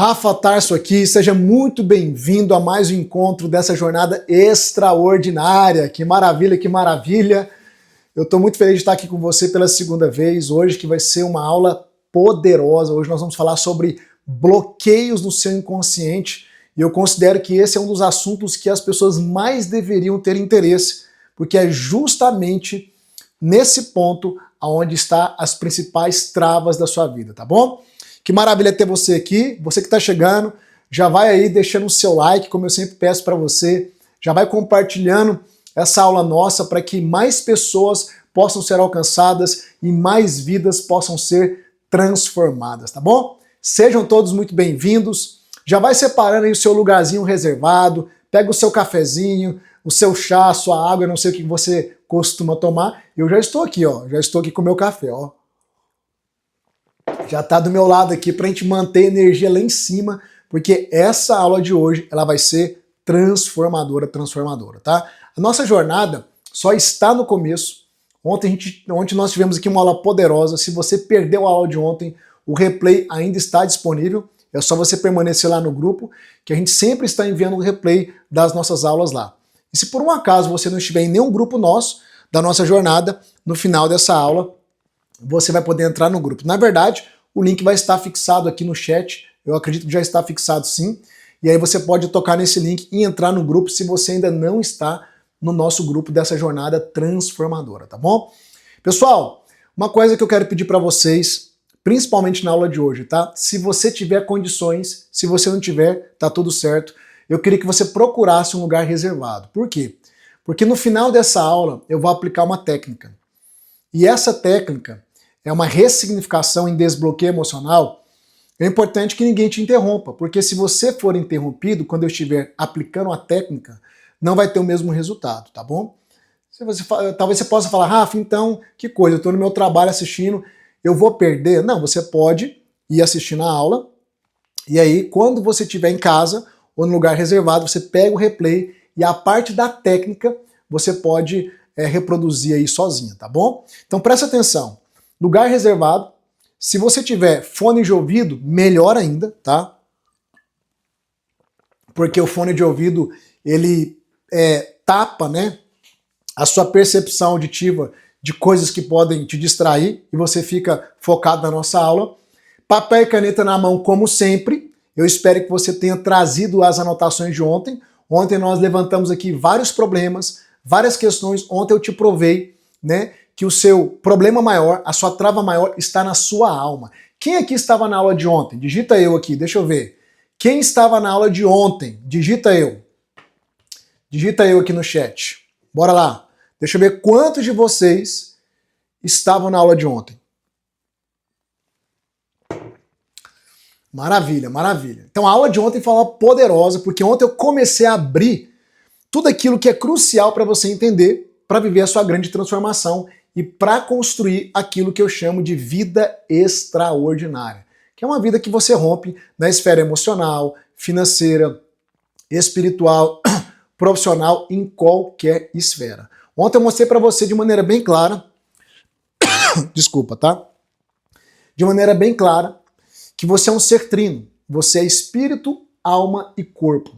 Rafa Tarso aqui, seja muito bem-vindo a mais um encontro dessa jornada extraordinária. Que maravilha, que maravilha! Eu estou muito feliz de estar aqui com você pela segunda vez hoje, que vai ser uma aula poderosa. Hoje nós vamos falar sobre bloqueios no seu inconsciente e eu considero que esse é um dos assuntos que as pessoas mais deveriam ter interesse, porque é justamente nesse ponto onde estão as principais travas da sua vida, tá bom? Que maravilha ter você aqui, você que está chegando, já vai aí deixando o seu like, como eu sempre peço para você, já vai compartilhando essa aula nossa para que mais pessoas possam ser alcançadas e mais vidas possam ser transformadas, tá bom? Sejam todos muito bem-vindos, já vai separando aí o seu lugarzinho reservado, pega o seu cafezinho, o seu chá, a sua água, eu não sei o que você costuma tomar, eu já estou aqui, ó, já estou aqui com o meu café, ó. Já está do meu lado aqui para a gente manter a energia lá em cima, porque essa aula de hoje ela vai ser transformadora, tá? A nossa jornada só está no começo. Ontem nós tivemos aqui uma aula poderosa. Se você perdeu a aula de ontem, o replay ainda está disponível. É só você permanecer lá no grupo, que a gente sempre está enviando o replay das nossas aulas lá. E se por um acaso você não estiver em nenhum grupo nosso, da nossa jornada, no final dessa aula, você vai poder entrar no grupo. Na verdade, o link vai estar fixado aqui no chat, eu acredito que já está fixado sim, e aí você pode tocar nesse link e entrar no grupo se você ainda não está no nosso grupo dessa jornada transformadora, tá bom? Pessoal, uma coisa que eu quero pedir para vocês, principalmente na aula de hoje, tá? Se você tiver condições, se você não tiver, tá tudo certo, eu queria que você procurasse um lugar reservado. Por quê? Porque no final dessa aula eu vou aplicar uma técnica. E essa técnica é uma ressignificação em desbloqueio emocional. É importante que ninguém te interrompa, porque se você for interrompido quando eu estiver aplicando a técnica, não vai ter o mesmo resultado, tá bom? Talvez você possa falar, Rafa, então, que coisa, eu estou no meu trabalho assistindo, eu vou perder? Não, você pode ir assistindo a aula, e aí quando você estiver em casa ou no lugar reservado, você pega o replay e a parte da técnica você pode reproduzir aí sozinha, tá bom? Então presta atenção. Lugar reservado, se você tiver fone de ouvido, melhor ainda, tá? Porque o fone de ouvido, ele tapa, né, a sua percepção auditiva de coisas que podem te distrair e você fica focado na nossa aula. Papel e caneta na mão, como sempre. Eu espero que você tenha trazido as anotações de ontem. Ontem nós levantamos aqui vários problemas, várias questões. Ontem eu te provei, né, que o seu problema maior, a sua trava maior está na sua alma. Quem aqui estava na aula de ontem? Digita eu aqui, deixa eu ver. Quem estava na aula de ontem? Digita eu. Digita eu aqui no chat. Bora lá. Deixa eu ver quantos de vocês estavam na aula de ontem. Maravilha, maravilha. Então a aula de ontem foi uma poderosa, porque ontem eu comecei a abrir tudo aquilo que é crucial para você entender, para viver a sua grande transformação e para construir aquilo que eu chamo de vida extraordinária, que é uma vida que você rompe na esfera emocional, financeira, espiritual, profissional, em qualquer esfera. Ontem eu mostrei para você de maneira bem clara, desculpa, tá? De maneira bem clara, que você é um ser trino, você é espírito, alma e corpo.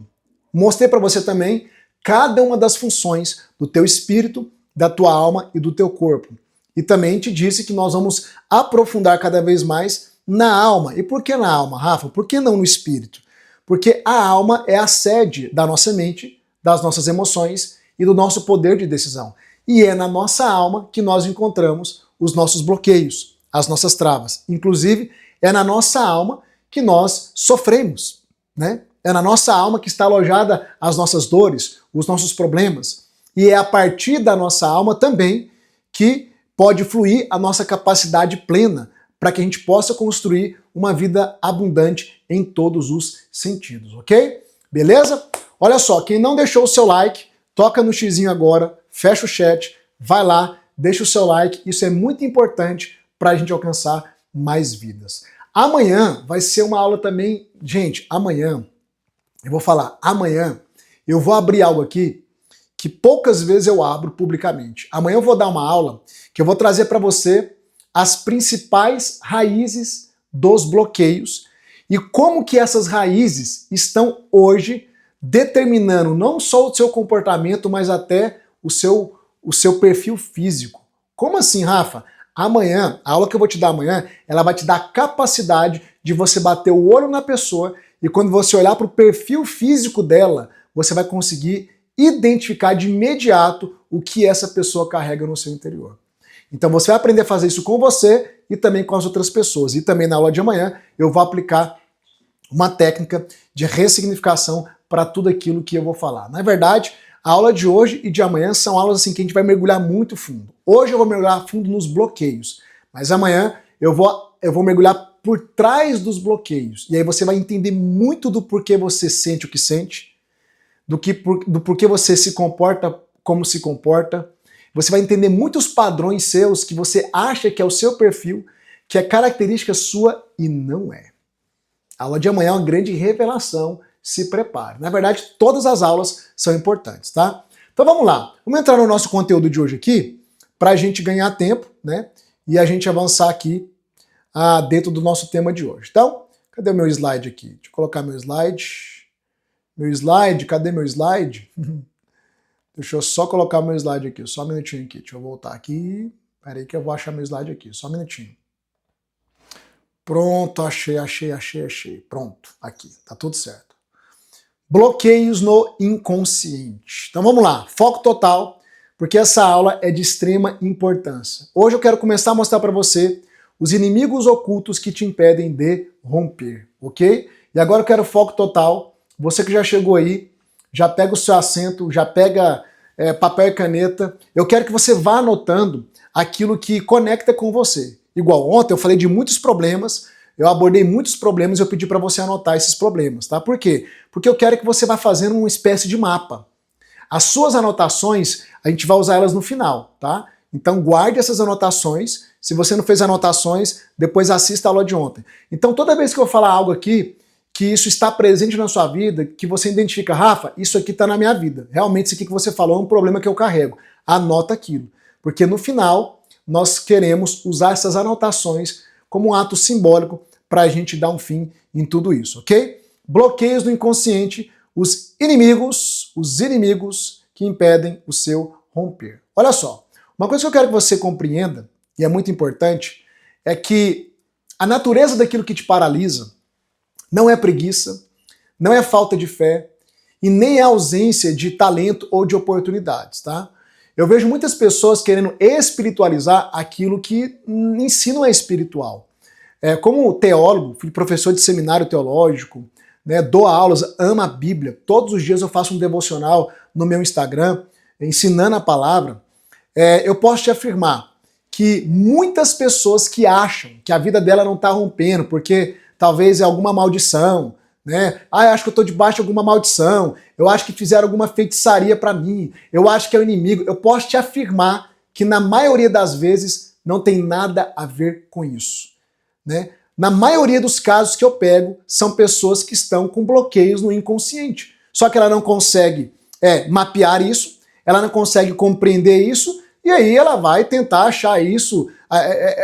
Mostrei para você também cada uma das funções do teu espírito, da tua alma e do teu corpo. E também te disse que nós vamos aprofundar cada vez mais na alma. E por que na alma, Rafa? Por que não no espírito? Porque a alma é a sede da nossa mente, das nossas emoções e do nosso poder de decisão. E é na nossa alma que nós encontramos os nossos bloqueios, as nossas travas. Inclusive, é na nossa alma que nós sofremos, né? É na nossa alma que está alojada as nossas dores, os nossos problemas. E é a partir da nossa alma também que pode fluir a nossa capacidade plena para que a gente possa construir uma vida abundante em todos os sentidos, ok? Beleza? Olha só, quem não deixou o seu like, toca no xizinho agora, fecha o chat, vai lá, deixa o seu like, isso é muito importante para a gente alcançar mais vidas. Amanhã vai ser uma aula também, gente, amanhã eu vou abrir algo aqui que poucas vezes eu abro publicamente. Amanhã eu vou dar uma aula que eu vou trazer para você as principais raízes dos bloqueios e como que essas raízes estão hoje determinando não só o seu comportamento, mas até o seu perfil físico. Como assim, Rafa? Amanhã, a aula que eu vou te dar amanhã, ela vai te dar a capacidade de você bater o olho na pessoa e quando você olhar para o perfil físico dela, você vai conseguir identificar de imediato o que essa pessoa carrega no seu interior. Então você vai aprender a fazer isso com você e também com as outras pessoas. E também na aula de amanhã eu vou aplicar uma técnica de ressignificação para tudo aquilo que eu vou falar. Na verdade, a aula de hoje e de amanhã são aulas assim que a gente vai mergulhar muito fundo. Hoje eu vou mergulhar fundo nos bloqueios, mas amanhã eu vou mergulhar por trás dos bloqueios. E aí você vai entender muito do porquê você sente o que sente, do porquê você se comporta como se comporta. Você vai entender muitos padrões seus que você acha que é o seu perfil, que é característica sua e não é. A aula de amanhã é uma grande revelação, se prepare. Na verdade, todas as aulas são importantes, tá? Então vamos lá, vamos entrar no nosso conteúdo de hoje aqui, para a gente ganhar tempo, né? E a gente avançar aqui dentro do nosso tema de hoje. Então, cadê o meu slide aqui? Deixa eu colocar meu slide. Cadê meu slide? Deixa eu só colocar meu slide aqui, só um minutinho aqui. Deixa eu voltar aqui. Pera aí que eu vou achar meu slide aqui, só um minutinho. Pronto, achei. Pronto, aqui, tá tudo certo. Bloqueios no inconsciente. Então vamos lá, foco total, porque essa aula é de extrema importância. Hoje eu quero começar a mostrar para você os inimigos ocultos que te impedem de romper, ok? E agora eu quero foco total. Você que já chegou aí, já pega o seu assento, já pega papel e caneta. Eu quero que você vá anotando aquilo que conecta com você. Igual ontem eu falei de muitos problemas, eu abordei muitos problemas e eu pedi para você anotar esses problemas, tá? Por quê? Porque eu quero que você vá fazendo uma espécie de mapa. As suas anotações, a gente vai usar elas no final, tá? Então guarde essas anotações. Se você não fez anotações, depois assista a aula de ontem. Então toda vez que eu falar algo aqui, que isso está presente na sua vida, que você identifica, Rafa, isso aqui está na minha vida. Realmente isso aqui que você falou é um problema que eu carrego. Anota aquilo. Porque no final, nós queremos usar essas anotações como um ato simbólico para a gente dar um fim em tudo isso, ok? Bloqueios do inconsciente, os inimigos que impedem o seu romper. Olha só, uma coisa que eu quero que você compreenda, e é muito importante, é que a natureza daquilo que te paralisa não é preguiça, não é falta de fé e nem é ausência de talento ou de oportunidades, tá? Eu vejo muitas pessoas querendo espiritualizar aquilo que em não é espiritual. Como teólogo, fui professor de seminário teológico, né, dou aulas, amo a Bíblia. Todos os dias eu faço um devocional no meu Instagram, ensinando a palavra. Eu posso te afirmar que muitas pessoas que acham que a vida dela não está rompendo, porque talvez é alguma maldição, né? Eu acho que eu estou debaixo de alguma maldição, eu acho que fizeram alguma feitiçaria para mim, eu acho que é o inimigo. Eu posso te afirmar que na maioria das vezes não tem nada a ver com isso, né? Na maioria dos casos que eu pego, são pessoas que estão com bloqueios no inconsciente. Só que ela não consegue mapear isso, ela não consegue compreender isso, e aí ela vai tentar achar isso,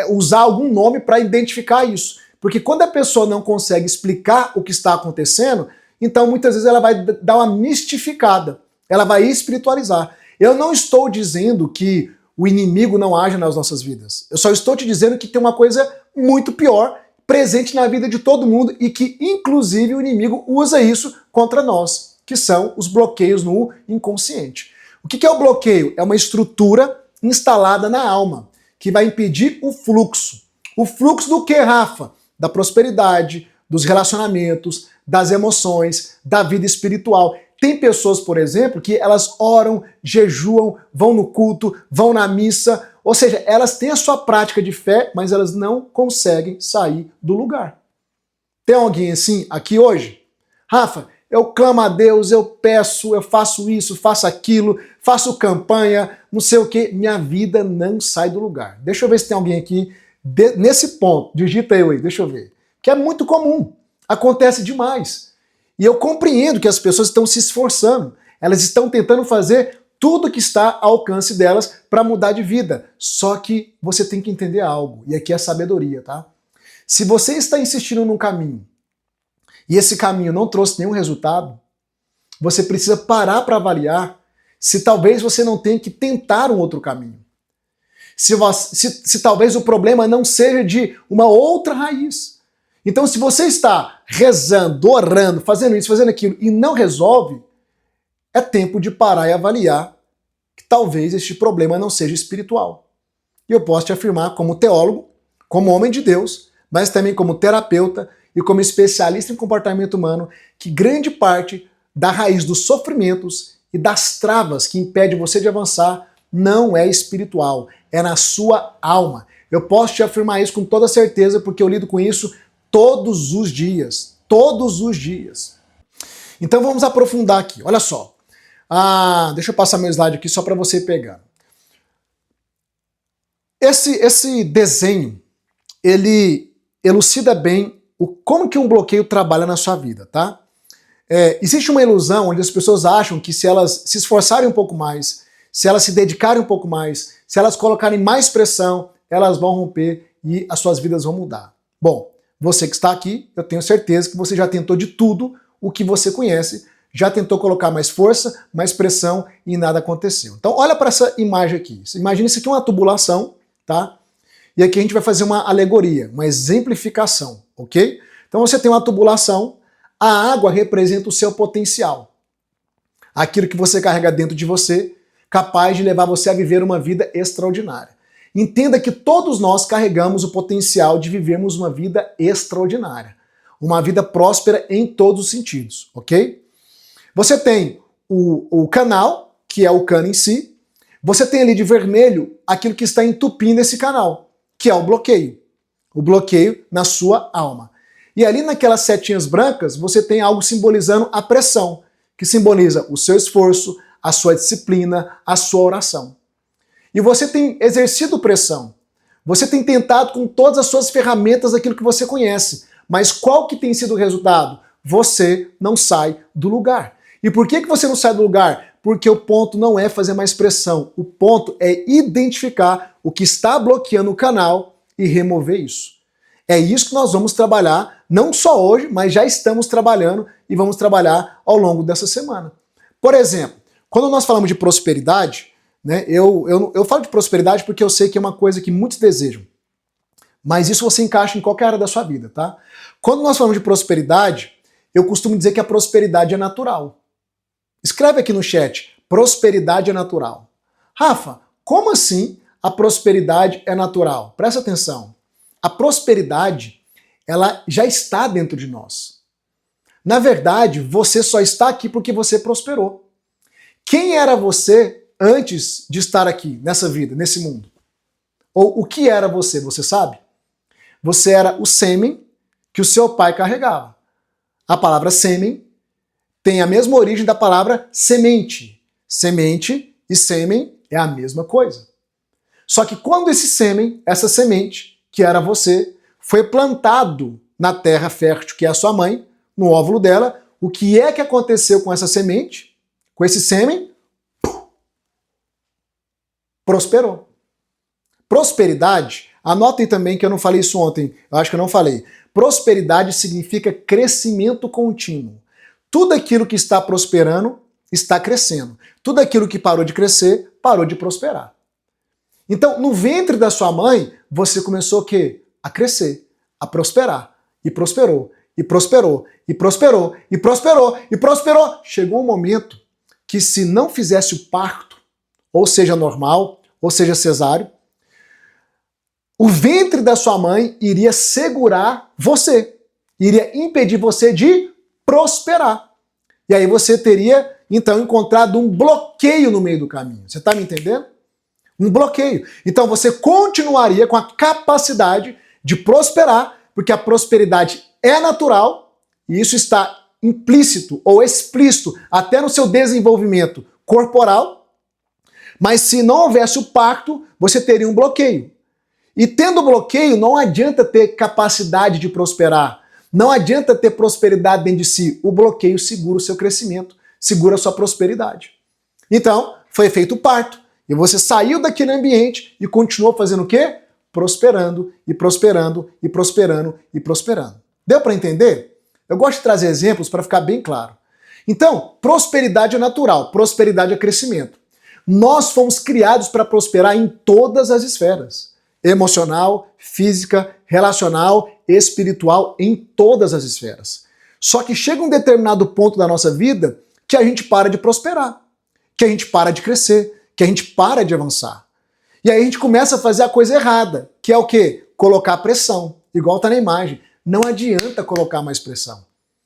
usar algum nome para identificar isso. Porque quando a pessoa não consegue explicar o que está acontecendo, então muitas vezes ela vai dar uma mistificada, ela vai espiritualizar. Eu não estou dizendo que o inimigo não age nas nossas vidas. Eu só estou te dizendo que tem uma coisa muito pior presente na vida de todo mundo e que, inclusive, o inimigo usa isso contra nós, que são os bloqueios no inconsciente. O que é o bloqueio? É uma estrutura instalada na alma, que vai impedir o fluxo. O fluxo do que, Rafa? Da prosperidade, dos relacionamentos, das emoções, da vida espiritual. Tem pessoas, por exemplo, que elas oram, jejuam, vão no culto, vão na missa, ou seja, elas têm a sua prática de fé, mas elas não conseguem sair do lugar. Tem alguém assim aqui hoje? Rafa, eu clamo a Deus, eu peço, eu faço isso, faço aquilo, faço campanha, não sei o que, minha vida não sai do lugar. Deixa eu ver se tem alguém aqui nesse ponto, digita eu aí, deixa eu ver. Que é muito comum, acontece demais. E eu compreendo que as pessoas estão se esforçando, elas estão tentando fazer tudo que está ao alcance delas para mudar de vida. Só que você tem que entender algo, e aqui é sabedoria, tá? Se você está insistindo num caminho e esse caminho não trouxe nenhum resultado, você precisa parar para avaliar se talvez você não tenha que tentar um outro caminho. Se talvez o problema não seja de uma outra raiz. Então, se você está rezando, orando, fazendo isso, fazendo aquilo e não resolve, é tempo de parar e avaliar que talvez este problema não seja espiritual. E eu posso te afirmar como teólogo, como homem de Deus, mas também como terapeuta e como especialista em comportamento humano, que grande parte da raiz dos sofrimentos e das travas que impedem você de avançar não é espiritual, é na sua alma. Eu posso te afirmar isso com toda certeza porque eu lido com isso todos os dias. Todos os dias. Então vamos aprofundar aqui. Olha só. Deixa eu passar meu slide aqui só para você pegar. Esse desenho, ele elucida bem como que um bloqueio trabalha na sua vida, tá? Existe uma ilusão onde as pessoas acham que se elas se esforçarem um pouco mais, se elas se dedicarem um pouco mais, se elas colocarem mais pressão, elas vão romper e as suas vidas vão mudar. Bom, você que está aqui, eu tenho certeza que você já tentou de tudo o que você conhece, já tentou colocar mais força, mais pressão e nada aconteceu. Então olha para essa imagem aqui. Imagina isso aqui uma tubulação, tá? E aqui a gente vai fazer uma alegoria, uma exemplificação, ok? Então você tem uma tubulação, a água representa o seu potencial. Aquilo que você carrega dentro de você, capaz de levar você a viver uma vida extraordinária. Entenda que todos nós carregamos o potencial de vivermos uma vida extraordinária. Uma vida próspera em todos os sentidos, ok? Você tem o canal, que é o cano em si. Você tem ali de vermelho aquilo que está entupindo esse canal, que é o bloqueio. O bloqueio na sua alma. E ali naquelas setinhas brancas, você tem algo simbolizando a pressão, que simboliza o seu esforço, a sua disciplina, a sua oração. E você tem exercido pressão. Você tem tentado com todas as suas ferramentas aquilo que você conhece. Mas qual que tem sido o resultado? Você não sai do lugar. E por que você não sai do lugar? Porque o ponto não é fazer mais pressão. O ponto é identificar o que está bloqueando o canal e remover isso. É isso que nós vamos trabalhar, não só hoje, mas já estamos trabalhando e vamos trabalhar ao longo dessa semana. Por exemplo, quando nós falamos de prosperidade, né, eu falo de prosperidade porque eu sei que é uma coisa que muitos desejam. Mas isso você encaixa em qualquer área da sua vida, tá? Quando nós falamos de prosperidade, eu costumo dizer que a prosperidade é natural. Escreve aqui no chat, prosperidade é natural. Rafa, como assim a prosperidade é natural? Presta atenção. A prosperidade, ela já está dentro de nós. Na verdade, você só está aqui porque você prosperou. Quem era você antes de estar aqui, nessa vida, nesse mundo? Ou o que era você, você sabe? Você era o sêmen que o seu pai carregava. A palavra sêmen tem a mesma origem da palavra semente. Semente e sêmen é a mesma coisa. Só que quando esse sêmen, essa semente, que era você, foi plantado na terra fértil, que é a sua mãe, no óvulo dela, o que é que aconteceu com essa semente? Com esse sêmen? Prosperou. Prosperidade, anotem também que eu não falei isso ontem, eu acho que eu não falei. Prosperidade significa crescimento contínuo. Tudo aquilo que está prosperando está crescendo. Tudo aquilo que parou de crescer, parou de prosperar. Então, no ventre da sua mãe, você começou o quê? A crescer, a prosperar. E prosperou, e prosperou, e prosperou, e prosperou, e prosperou. Chegou um momento que se não fizesse o parto, ou seja normal, ou seja cesáreo, o ventre da sua mãe iria segurar você, iria impedir você de prosperar. E aí você teria, então, encontrado um bloqueio no meio do caminho. Você está me entendendo? Um bloqueio. Então você continuaria com a capacidade de prosperar, porque a prosperidade é natural, e isso está implícito ou explícito até no seu desenvolvimento corporal, mas se não houvesse o pacto, você teria um bloqueio. E tendo bloqueio, não adianta ter capacidade de prosperar, não adianta ter prosperidade dentro de si. O bloqueio segura o seu crescimento, segura a sua prosperidade. Então, foi feito o parto, e você saiu daquele ambiente e continuou fazendo o quê? Prosperando, e prosperando, e prosperando, e prosperando. Deu para entender? Eu gosto de trazer exemplos para ficar bem claro. Então, prosperidade é natural, prosperidade é crescimento. Nós fomos criados para prosperar em todas as esferas. Emocional, física, relacional, espiritual, em todas as esferas. Só que chega um determinado ponto da nossa vida que a gente para de prosperar, que a gente para de crescer, que a gente para de avançar. E aí a gente começa a fazer a coisa errada, que é o quê? Colocar pressão, igual tá na imagem. Não adianta colocar mais pressão.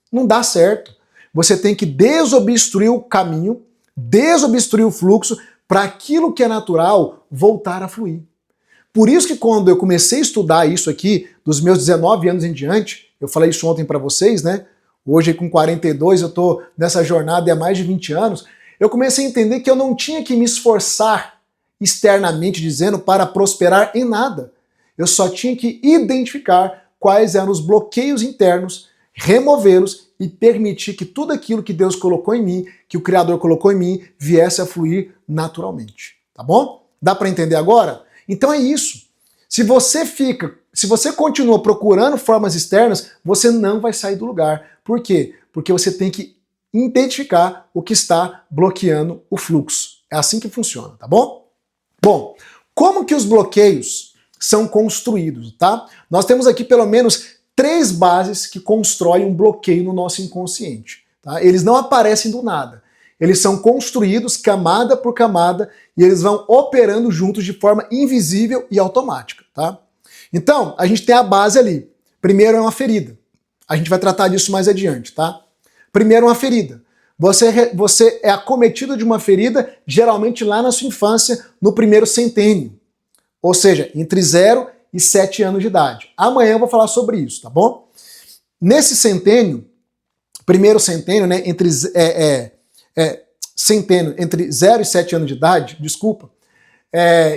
Não dá certo. Você tem que desobstruir o caminho, desobstruir o fluxo, para aquilo que é natural voltar a fluir. Por isso que quando eu comecei a estudar isso aqui, dos meus 19 anos em diante, eu falei isso ontem para vocês, né? Hoje com 42 eu tô nessa jornada há mais de 20 anos, eu comecei a entender que eu não tinha que me esforçar externamente dizendo para prosperar em nada. Eu só tinha que identificar quais eram os bloqueios internos, removê-los e permitir que tudo aquilo que Deus colocou em mim, que o Criador colocou em mim, viesse a fluir naturalmente. Tá bom? Dá para entender agora? Então é isso. Se você continua procurando formas externas, você não vai sair do lugar. Por quê? Porque você tem que identificar o que está bloqueando o fluxo. É assim que funciona, tá bom? Bom, como que os bloqueios são construídos, tá? Nós temos aqui pelo menos 3 bases que constroem um bloqueio no nosso inconsciente. Tá? Eles não aparecem do nada. Eles são construídos camada por camada e eles vão operando juntos de forma invisível e automática. Tá? Então, a gente tem a base ali. Primeiro é uma ferida. A gente vai tratar disso mais adiante. Tá? Primeiro, uma ferida. Você é acometido de uma ferida, geralmente lá na sua infância, no primeiro centênio. Ou seja, entre 0 e 7 anos de idade. Amanhã eu vou falar sobre isso, tá bom? Nesse centênio, primeiro centênio, né, entre 0 e 7 anos de idade, desculpa,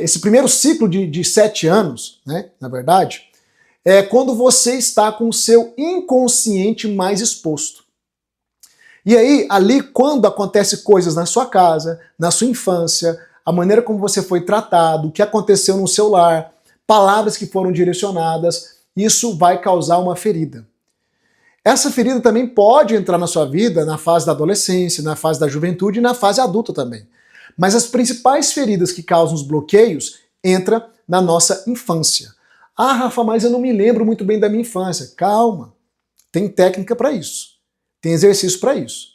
esse primeiro ciclo de 7 anos, né, na verdade, é quando você está com o seu inconsciente mais exposto. E aí, ali, quando acontecem coisas na sua casa, na sua infância, a maneira como você foi tratado, o que aconteceu no seu lar, palavras que foram direcionadas, isso vai causar uma ferida. Essa ferida também pode entrar na sua vida na fase da adolescência, na fase da juventude e na fase adulta também. Mas as principais feridas que causam os bloqueios entram na nossa infância. Ah, Rafa, mas eu não me lembro muito bem da minha infância. Calma, tem técnica para isso, tem exercício para isso.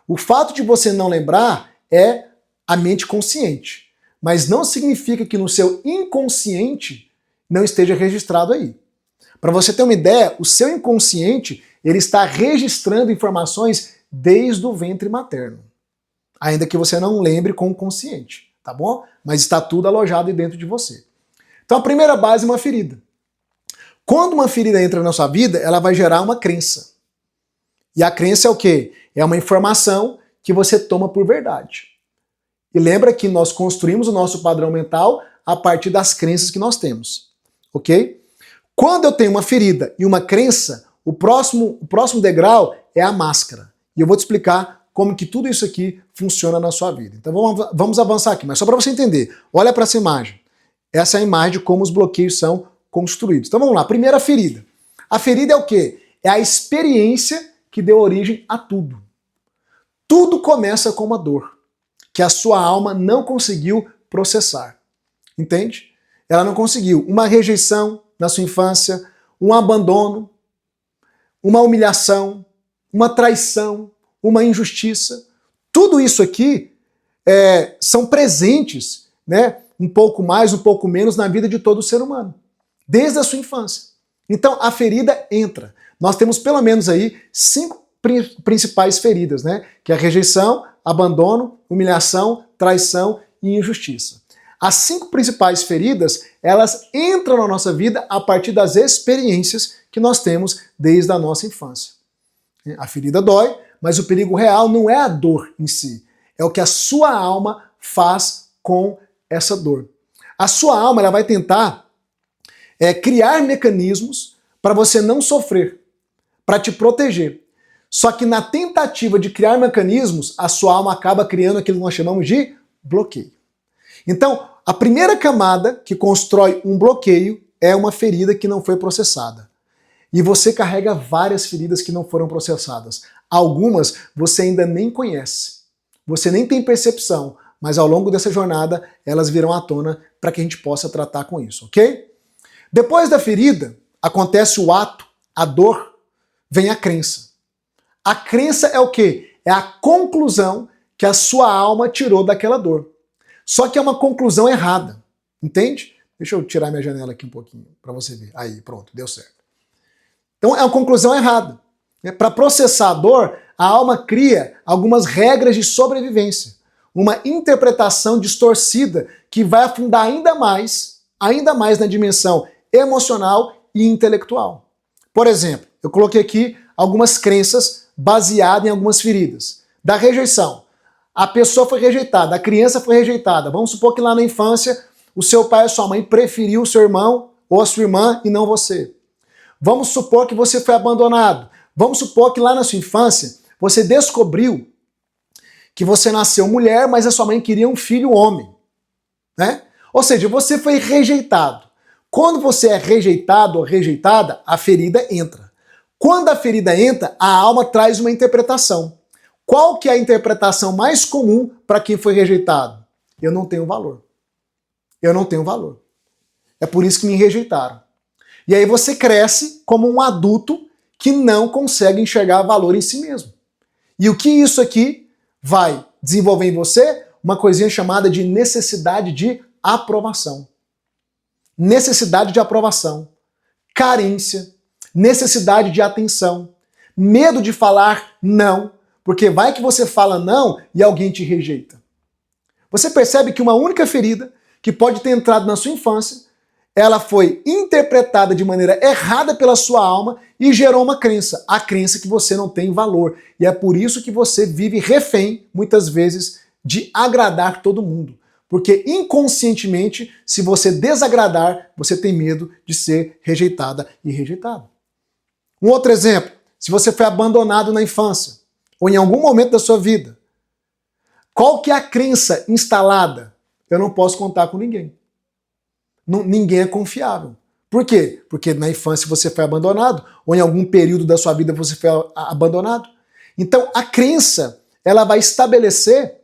O fato de você não lembrar é a mente consciente, mas não significa que no seu inconsciente não esteja registrado aí. Para você ter uma ideia, o seu inconsciente ele está registrando informações desde o ventre materno. Ainda que você não lembre com o consciente, tá bom? Mas está tudo alojado dentro de você. Então a primeira base é uma ferida. Quando uma ferida entra na sua vida, ela vai gerar uma crença. E a crença é o quê? É uma informação que você toma por verdade. E lembra que nós construímos o nosso padrão mental a partir das crenças que nós temos. Ok? Quando eu tenho uma ferida e uma crença, o próximo degrau é a máscara. E eu vou te explicar como que tudo isso aqui funciona na sua vida. Então vamos avançar aqui, mas só para você entender. Olha para essa imagem. Essa é a imagem de como os bloqueios são construídos. Então vamos lá. Primeira ferida. A ferida é o quê? É a experiência que deu origem a tudo. Tudo começa com uma dor que a sua alma não conseguiu processar. Entende? Ela não conseguiu. Uma rejeição na sua infância, um abandono, uma humilhação, uma traição, uma injustiça. Tudo isso aqui são presentes, né, um pouco mais, um pouco menos na vida de todo ser humano, desde a sua infância. Então a ferida entra. Nós temos pelo menos aí 5 principais feridas, né, que é a rejeição, abandono, humilhação, traição e injustiça. As 5 principais feridas, elas entram na nossa vida a partir das experiências que nós temos desde a nossa infância. A ferida dói, mas o perigo real não é a dor em si, é o que a sua alma faz com essa dor. A sua alma ela vai tentar criar mecanismos para você não sofrer, para te proteger. Só que na tentativa de criar mecanismos, a sua alma acaba criando aquilo que nós chamamos de bloqueio. Então, a primeira camada que constrói um bloqueio é uma ferida que não foi processada. E você carrega várias feridas que não foram processadas. Algumas você ainda nem conhece. Você nem tem percepção, mas ao longo dessa jornada elas virão à tona para que a gente possa tratar com isso, ok? Depois da ferida, acontece o ato, a dor, vem a crença. A crença é o quê? É a conclusão que a sua alma tirou daquela dor. Só que é uma conclusão errada, entende? Deixa eu tirar minha janela aqui um pouquinho para você ver. Aí, pronto, deu certo. Então é uma conclusão errada. Para processar a dor, a alma cria algumas regras de sobrevivência. Uma interpretação distorcida que vai afundar ainda mais na dimensão emocional e intelectual. Por exemplo, eu coloquei aqui algumas crenças baseadas em algumas feridas. Da rejeição. A pessoa foi rejeitada, a criança foi rejeitada. Vamos supor que lá na infância o seu pai ou sua mãe preferiu o seu irmão ou a sua irmã e não você. Vamos supor que você foi abandonado. Vamos supor que lá na sua infância você descobriu que você nasceu mulher, mas a sua mãe queria um filho homem, né? Ou seja, você foi rejeitado. Quando você é rejeitado ou rejeitada, a ferida entra. Quando a ferida entra, a alma traz uma interpretação. Qual que é a interpretação mais comum para quem foi rejeitado? Eu não tenho valor. Eu não tenho valor. É por isso que me rejeitaram. E aí você cresce como um adulto que não consegue enxergar valor em si mesmo. E o que isso aqui vai desenvolver em você? Uma coisinha chamada de necessidade de aprovação. Necessidade de aprovação. Carência. Necessidade de atenção. Medo de falar não. Porque vai que você fala não e alguém te rejeita. Você percebe que uma única ferida que pode ter entrado na sua infância, ela foi interpretada de maneira errada pela sua alma e gerou uma crença. A crença que você não tem valor. E é por isso que você vive refém, muitas vezes, de agradar todo mundo. Porque inconscientemente, se você desagradar, você tem medo de ser rejeitada e rejeitado. Um outro exemplo, se você foi abandonado na infância, ou em algum momento da sua vida, qual que é a crença instalada? Eu não posso contar com ninguém. Ninguém é confiável. Por quê? Porque na infância você foi abandonado, ou em algum período da sua vida você foi abandonado. Então a crença, ela vai estabelecer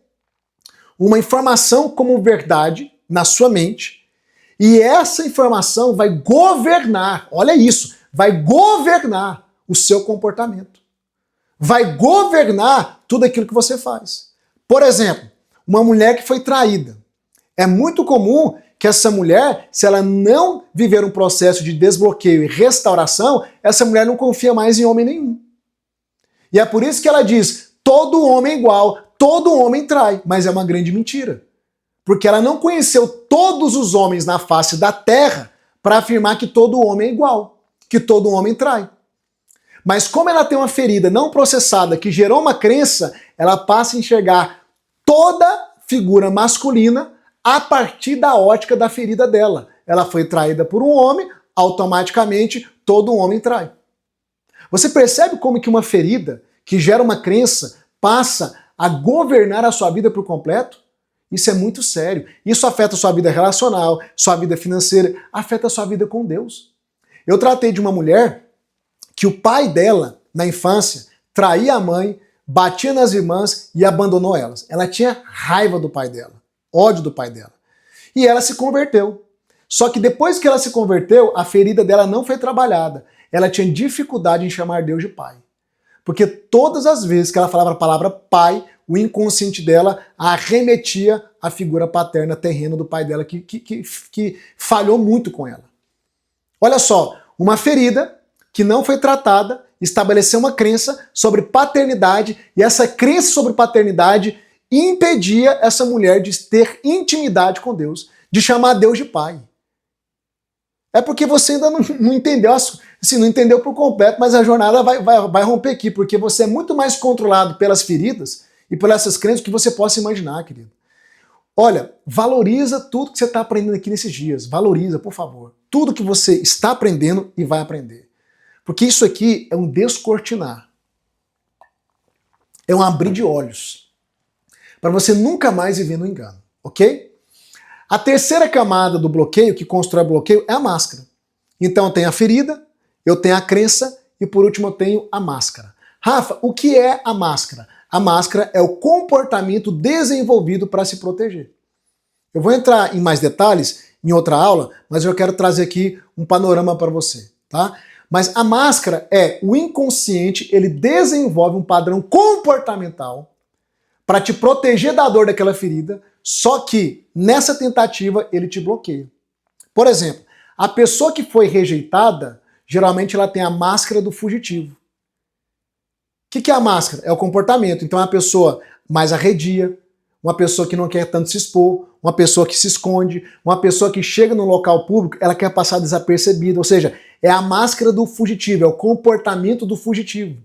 uma informação como verdade na sua mente, e essa informação vai governar, olha isso, vai governar o seu comportamento. Vai governar tudo aquilo que você faz. Por exemplo, uma mulher que foi traída. É muito comum que essa mulher, se ela não viver um processo de desbloqueio e restauração, essa mulher não confia mais em homem nenhum. E é por isso que ela diz, todo homem é igual, todo homem trai, mas é uma grande mentira. Porque ela não conheceu todos os homens na face da terra para afirmar que todo homem é igual, que todo homem trai. Mas como ela tem uma ferida não processada que gerou uma crença, ela passa a enxergar toda figura masculina a partir da ótica da ferida dela. Ela foi traída por um homem, automaticamente todo homem trai. Você percebe como que uma ferida que gera uma crença passa a governar a sua vida por completo? Isso é muito sério. Isso afeta a sua vida relacional, sua vida financeira, afeta a sua vida com Deus. Eu tratei de uma mulher que o pai dela, na infância, traía a mãe, batia nas irmãs e abandonou elas. Ela tinha raiva do pai dela, ódio do pai dela. E ela se converteu. Só que depois que ela se converteu, a ferida dela não foi trabalhada. Ela tinha dificuldade em chamar Deus de pai. Porque todas as vezes que ela falava a palavra pai, o inconsciente dela arremetia à figura paterna terrena do pai dela, que falhou muito com ela. Olha só, uma ferida que não foi tratada, estabeleceu uma crença sobre paternidade, e essa crença sobre paternidade impedia essa mulher de ter intimidade com Deus, de chamar Deus de pai. É porque você ainda não entendeu, assim, não entendeu por completo, mas a jornada vai romper aqui, porque você é muito mais controlado pelas feridas e por essas crenças que você possa imaginar, querido. Olha, valoriza tudo que você está aprendendo aqui nesses dias. Valoriza, por favor. Tudo que você está aprendendo e vai aprender. Porque isso aqui é um descortinar. É um abrir de olhos. Para você nunca mais viver no engano, ok? A terceira camada do bloqueio, que constrói bloqueio, é a máscara. Então tem a ferida, eu tenho a crença e por último eu tenho a máscara. Rafa, o que é a máscara? A máscara é o comportamento desenvolvido para se proteger. Eu vou entrar em mais detalhes em outra aula, mas eu quero trazer aqui um panorama para você, tá? Mas a máscara é o inconsciente, ele desenvolve um padrão comportamental para te proteger da dor daquela ferida, só que nessa tentativa ele te bloqueia. Por exemplo, a pessoa que foi rejeitada, geralmente ela tem a máscara do fugitivo. O que é a máscara? É o comportamento. Então é uma pessoa mais arredia, uma pessoa que não quer tanto se expor, uma pessoa que se esconde, uma pessoa que chega no local público, ela quer passar desapercebida, ou seja, é a máscara do fugitivo, é o comportamento do fugitivo.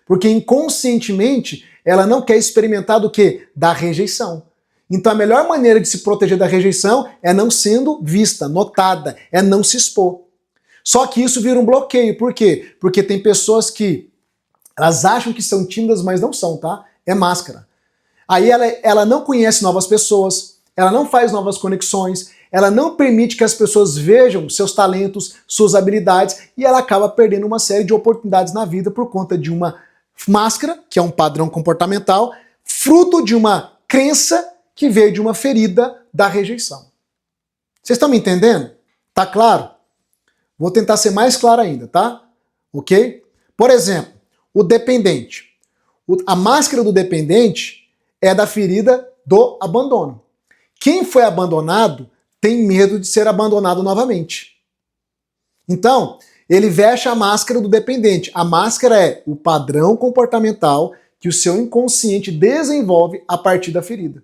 Porque inconscientemente ela não quer experimentar do quê? Da rejeição. Então a melhor maneira de se proteger da rejeição é não sendo vista, notada, é não se expor. Só que isso vira um bloqueio, por quê? Porque tem pessoas que elas acham que são tímidas, mas não são, tá? É máscara. Aí ela não conhece novas pessoas, ela não faz novas conexões, ela não permite que as pessoas vejam seus talentos, suas habilidades, e ela acaba perdendo uma série de oportunidades na vida por conta de uma máscara, que é um padrão comportamental, fruto de uma crença que veio de uma ferida da rejeição. Vocês estão me entendendo? Tá claro? Vou tentar ser mais claro ainda, tá? Ok? Por exemplo, o dependente. A máscara do dependente é da ferida do abandono. Quem foi abandonado tem medo de ser abandonado novamente. Então, ele veste a máscara do dependente. A máscara é o padrão comportamental que o seu inconsciente desenvolve a partir da ferida.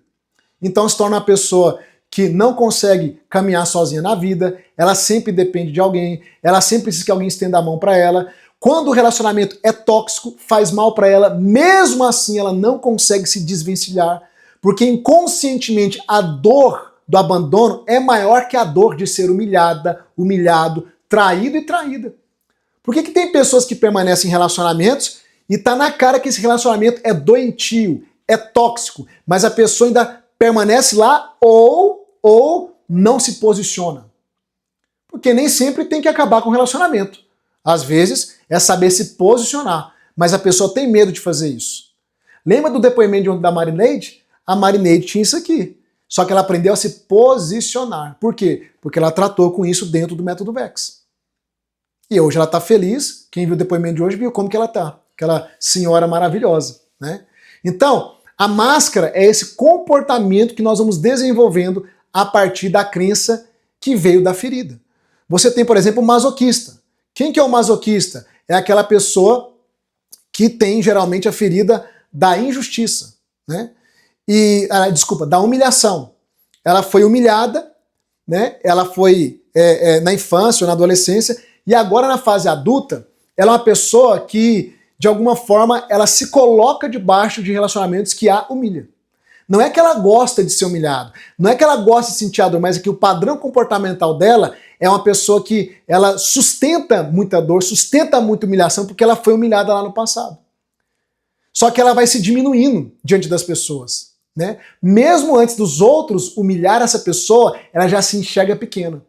Então se torna uma pessoa que não consegue caminhar sozinha na vida, ela sempre depende de alguém, ela sempre precisa que alguém estenda a mão para ela. Quando o relacionamento é tóxico, faz mal para ela, mesmo assim ela não consegue se desvencilhar, porque inconscientemente a dor do abandono é maior que a dor de ser humilhada, humilhado, traído e traída. Por que tem pessoas que permanecem em relacionamentos e tá na cara que esse relacionamento é doentio, é tóxico, mas a pessoa ainda permanece lá ou não se posiciona? Porque nem sempre tem que acabar com o relacionamento. Às vezes é saber se posicionar, mas a pessoa tem medo de fazer isso. Lembra do depoimento da Marineide? A Marineide tinha isso aqui, só que ela aprendeu a se posicionar. Por quê? Porque ela tratou com isso dentro do método VEX. E hoje ela está feliz, quem viu o depoimento de hoje viu como que ela está, aquela senhora maravilhosa, né? Então, a máscara é esse comportamento que nós vamos desenvolvendo a partir da crença que veio da ferida. Você tem, por exemplo, o masoquista. Quem que é o masoquista? É aquela pessoa que tem geralmente a ferida da injustiça, né? Da humilhação. Ela foi humilhada, né? Ela foi na infância ou na adolescência, e agora na fase adulta, ela é uma pessoa que, de alguma forma, ela se coloca debaixo de relacionamentos que a humilham. Não é que ela gosta de ser humilhada, não é que ela gosta de sentir a dor, mas é que o padrão comportamental dela é uma pessoa que ela sustenta muita dor, sustenta muita humilhação, porque ela foi humilhada lá no passado. Só que ela vai se diminuindo diante das pessoas, né? Mesmo antes dos outros humilhar essa pessoa, ela já se enxerga pequena.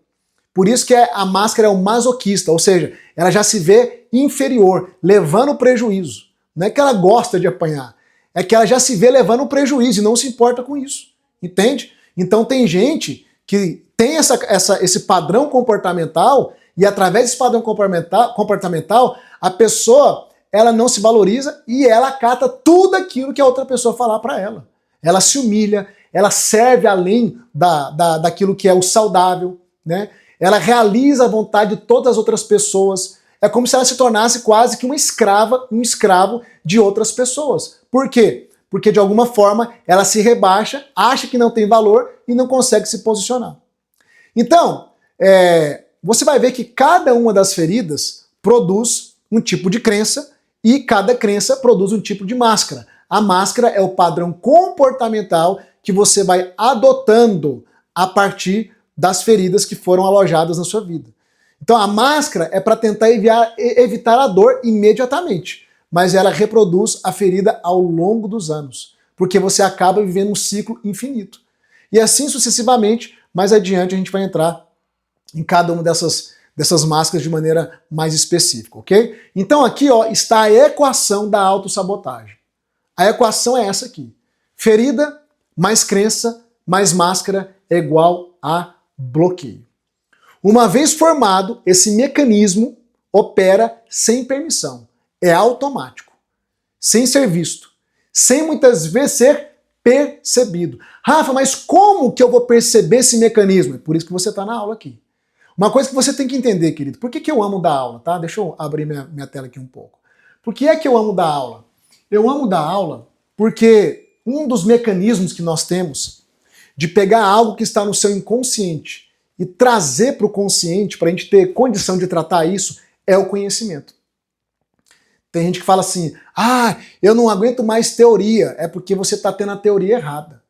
Por isso que a máscara é o masoquista, ou seja, ela já se vê inferior, levando prejuízo. Não é que ela gosta de apanhar, é que ela já se vê levando prejuízo e não se importa com isso, entende? Então tem gente que tem esse padrão comportamental e através desse padrão comportamental a pessoa ela não se valoriza e ela acata tudo aquilo que a outra pessoa falar para ela. Ela se humilha, ela serve além daquilo que é o saudável, né? Ela realiza a vontade de todas as outras pessoas. É como se ela se tornasse quase que uma escrava, um escravo de outras pessoas. Por quê? Porque de alguma forma ela se rebaixa, acha que não tem valor e não consegue se posicionar. Então, você vai ver que cada uma das feridas produz um tipo de crença e cada crença produz um tipo de máscara. A máscara é o padrão comportamental que você vai adotando a partir das feridas que foram alojadas na sua vida. Então a máscara é para tentar evitar a dor imediatamente, mas ela reproduz a ferida ao longo dos anos, porque você acaba vivendo um ciclo infinito. E assim sucessivamente, mais adiante a gente vai entrar em cada uma dessas máscaras de maneira mais específica, ok? Então aqui ó, está a equação da autossabotagem. A equação é essa aqui. Ferida mais crença mais máscara é igual a bloqueio. Uma vez formado, esse mecanismo opera sem permissão. É automático, sem ser visto, sem muitas vezes ser percebido. Rafa, mas como que eu vou perceber esse mecanismo? É por isso que você está na aula aqui. Uma coisa que você tem que entender, querido, por que eu amo dar aula, tá? Deixa eu abrir minha tela aqui um pouco. Por que é que eu amo dar aula? Eu amo dar aula porque um dos mecanismos que nós temos de pegar algo que está no seu inconsciente e trazer para o consciente, para a gente ter condição de tratar isso, é o conhecimento. Tem gente que fala assim, eu não aguento mais teoria. É porque você está tendo a teoria errada.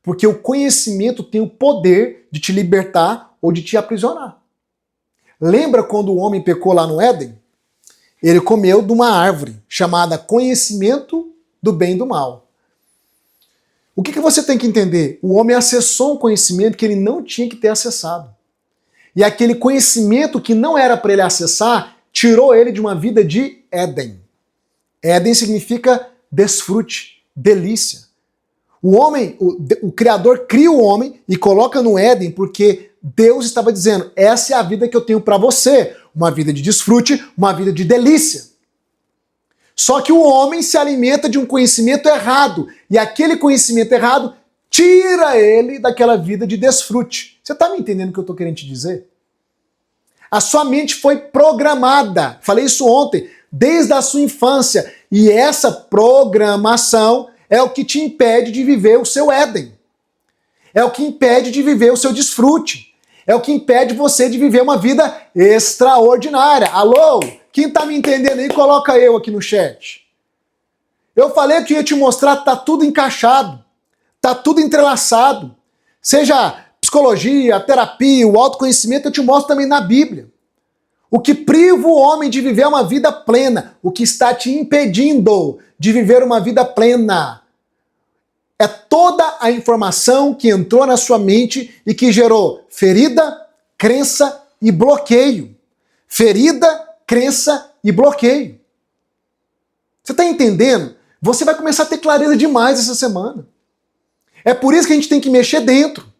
Porque o conhecimento tem o poder de te libertar ou de te aprisionar. Lembra quando o homem pecou lá no Éden? Ele comeu de uma árvore chamada conhecimento do bem e do mal. O que você tem que entender? O homem acessou um conhecimento que ele não tinha que ter acessado. E aquele conhecimento que não era para ele acessar, tirou ele de uma vida de Éden. Éden significa desfrute, delícia. O homem, o Criador cria o homem e coloca no Éden porque Deus estava dizendo, essa é a vida que eu tenho para você. Uma vida de desfrute, uma vida de delícia. Só que o homem se alimenta de um conhecimento errado. E aquele conhecimento errado tira ele daquela vida de desfrute. Você está me entendendo o que eu estou querendo te dizer? A sua mente foi programada. Falei isso ontem. Desde a sua infância. E essa programação é o que te impede de viver o seu Éden. É o que impede de viver o seu desfrute. É o que impede você de viver uma vida extraordinária. Alô? Quem tá me entendendo aí, coloca eu aqui no chat. Eu falei que ia te mostrar que tá tudo encaixado. Tá tudo entrelaçado. Seja psicologia, terapia, o autoconhecimento, eu te mostro também na Bíblia. O que priva o homem de viver uma vida plena, o que está te impedindo de viver uma vida plena, é toda a informação que entrou na sua mente e que gerou ferida, crença e bloqueio. Ferida, crença e bloqueio. Você está entendendo? Você vai começar a ter clareza demais essa semana. É por isso que a gente tem que mexer dentro.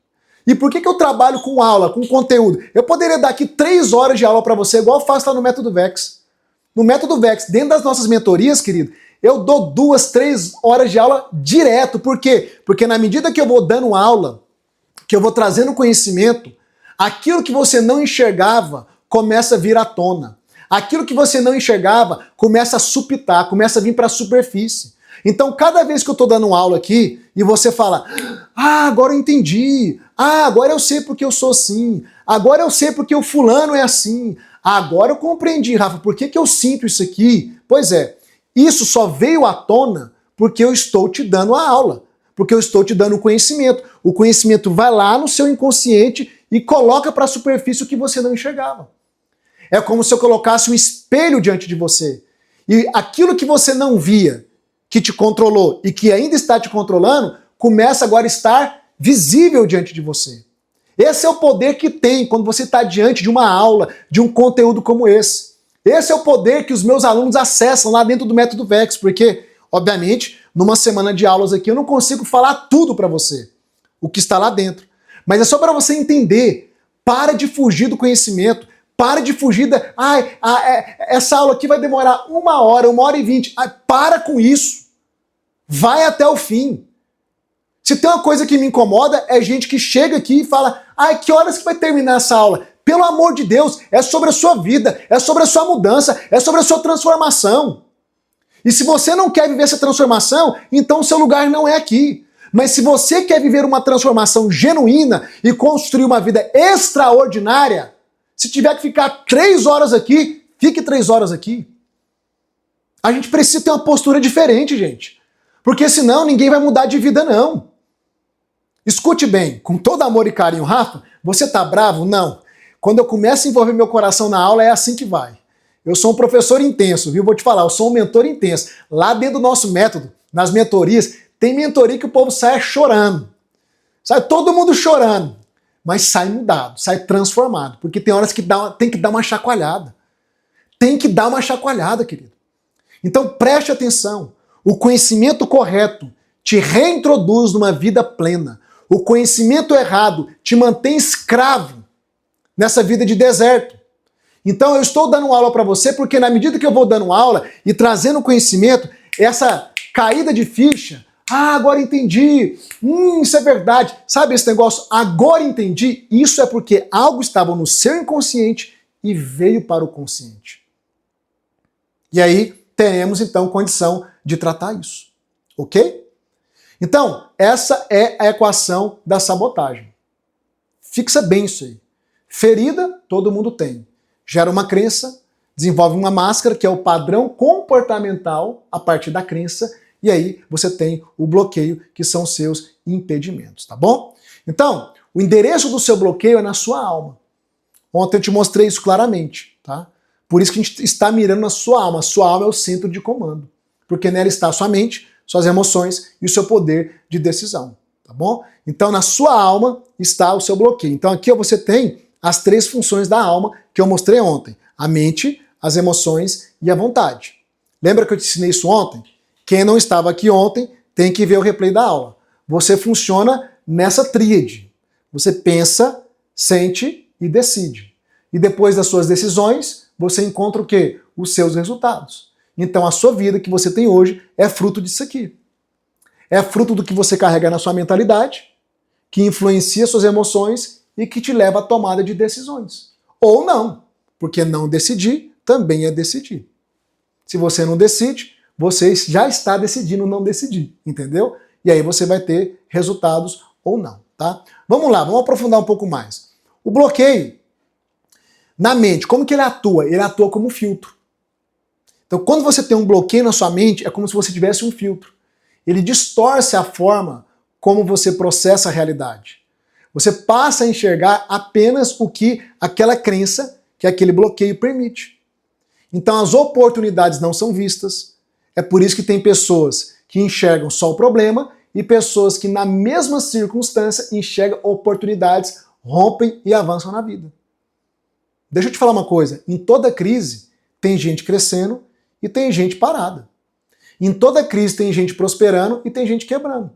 E por que eu trabalho com aula, com conteúdo? Eu poderia dar aqui 3 horas de aula para você, igual eu faço lá no Método Vex. No Método Vex, dentro das nossas mentorias, querido, eu dou 2, 3 horas de aula direto. Por quê? Porque na medida que eu vou dando aula, que eu vou trazendo conhecimento, aquilo que você não enxergava começa a vir à tona. Aquilo que você não enxergava começa a supitar, começa a vir para a superfície. Então, cada vez que eu estou dando aula aqui e você fala, agora eu entendi, agora eu sei porque eu sou assim, agora eu sei porque o fulano é assim, agora eu compreendi, Rafa, por que eu sinto isso aqui? Pois é, isso só veio à tona porque eu estou te dando a aula, porque eu estou te dando o conhecimento. O conhecimento vai lá no seu inconsciente e coloca para a superfície o que você não enxergava. É como se eu colocasse um espelho diante de você. E aquilo que você não via, que te controlou e que ainda está te controlando, começa agora a estar visível diante de você. Esse é o poder que tem quando você está diante de uma aula, de um conteúdo como esse. Esse é o poder que os meus alunos acessam lá dentro do Método Vex, porque, obviamente, numa semana de aulas aqui eu não consigo falar tudo para você, o que está lá dentro. Mas é só para você entender. Para de fugir do conhecimento. Para de fugir da... essa aula aqui vai demorar 1 hora, 1h20. Para com isso. Vai até o fim. Se tem uma coisa que me incomoda, é gente que chega aqui e fala, que horas que vai terminar essa aula? Pelo amor de Deus, é sobre a sua vida, é sobre a sua mudança, é sobre a sua transformação. E se você não quer viver essa transformação, então o seu lugar não é aqui. Mas se você quer viver uma transformação genuína e construir uma vida extraordinária, se tiver que ficar 3 horas aqui, fique 3 horas aqui. A gente precisa ter uma postura diferente, gente. Porque senão ninguém vai mudar de vida, não. Escute bem, com todo amor e carinho, Rafa, você tá bravo? Não. Quando eu começo a envolver meu coração na aula, é assim que vai. Eu sou um professor intenso, viu? Vou te falar, eu sou um mentor intenso. Lá dentro do nosso método, nas mentorias, tem mentoria que o povo sai chorando. Sai todo mundo chorando. mas sai mudado, sai transformado. Porque tem horas que tem que dar uma chacoalhada. Tem que dar uma chacoalhada, querido. Então preste atenção. O conhecimento correto te reintroduz numa vida plena. O conhecimento errado te mantém escravo nessa vida de deserto. Então eu estou dando aula para você porque na medida que eu vou dando aula e trazendo conhecimento, essa caída de ficha, agora entendi, isso é verdade. Sabe esse negócio, agora entendi? Isso é porque algo estava no seu inconsciente e veio para o consciente. E aí teremos então condição de tratar isso, ok? Então, essa é a equação da sabotagem. Fixa bem isso aí. Ferida, todo mundo tem. Gera uma crença, desenvolve uma máscara, que é o padrão comportamental a partir da crença, e aí você tem o bloqueio, que são seus impedimentos, tá bom? Então, o endereço do seu bloqueio é na sua alma. Ontem eu te mostrei isso claramente, tá? Por isso que a gente está mirando na sua alma. A sua alma é o centro de comando, porque nela está a sua mente, suas emoções e o seu poder de decisão, tá bom? Então, na sua alma está o seu bloqueio. Então, aqui você tem as 3 funções da alma que eu mostrei ontem. A mente, as emoções e a vontade. Lembra que eu te ensinei isso ontem? Quem não estava aqui ontem tem que ver o replay da aula. Você funciona nessa tríade. Você pensa, sente e decide. E depois das suas decisões, você encontra o quê? Os seus resultados. Então a sua vida que você tem hoje é fruto disso aqui. É fruto do que você carrega na sua mentalidade, que influencia suas emoções e que te leva à tomada de decisões. Ou não, porque não decidir também é decidir. Se você não decide, você já está decidindo não decidir, entendeu? E aí você vai ter resultados ou não, tá? Vamos lá, vamos aprofundar um pouco mais. O bloqueio, na mente, como que ele atua? Ele atua como um filtro. Então, quando você tem um bloqueio na sua mente, é como se você tivesse um filtro. Ele distorce a forma como você processa a realidade. Você passa a enxergar apenas o que aquela crença, que aquele bloqueio permite. Então, as oportunidades não são vistas. É por isso que tem pessoas que enxergam só o problema e pessoas que, na mesma circunstância, enxergam oportunidades, rompem e avançam na vida. Deixa eu te falar uma coisa. Em toda crise, tem gente crescendo e tem gente parada. Em toda crise tem gente prosperando e tem gente quebrando.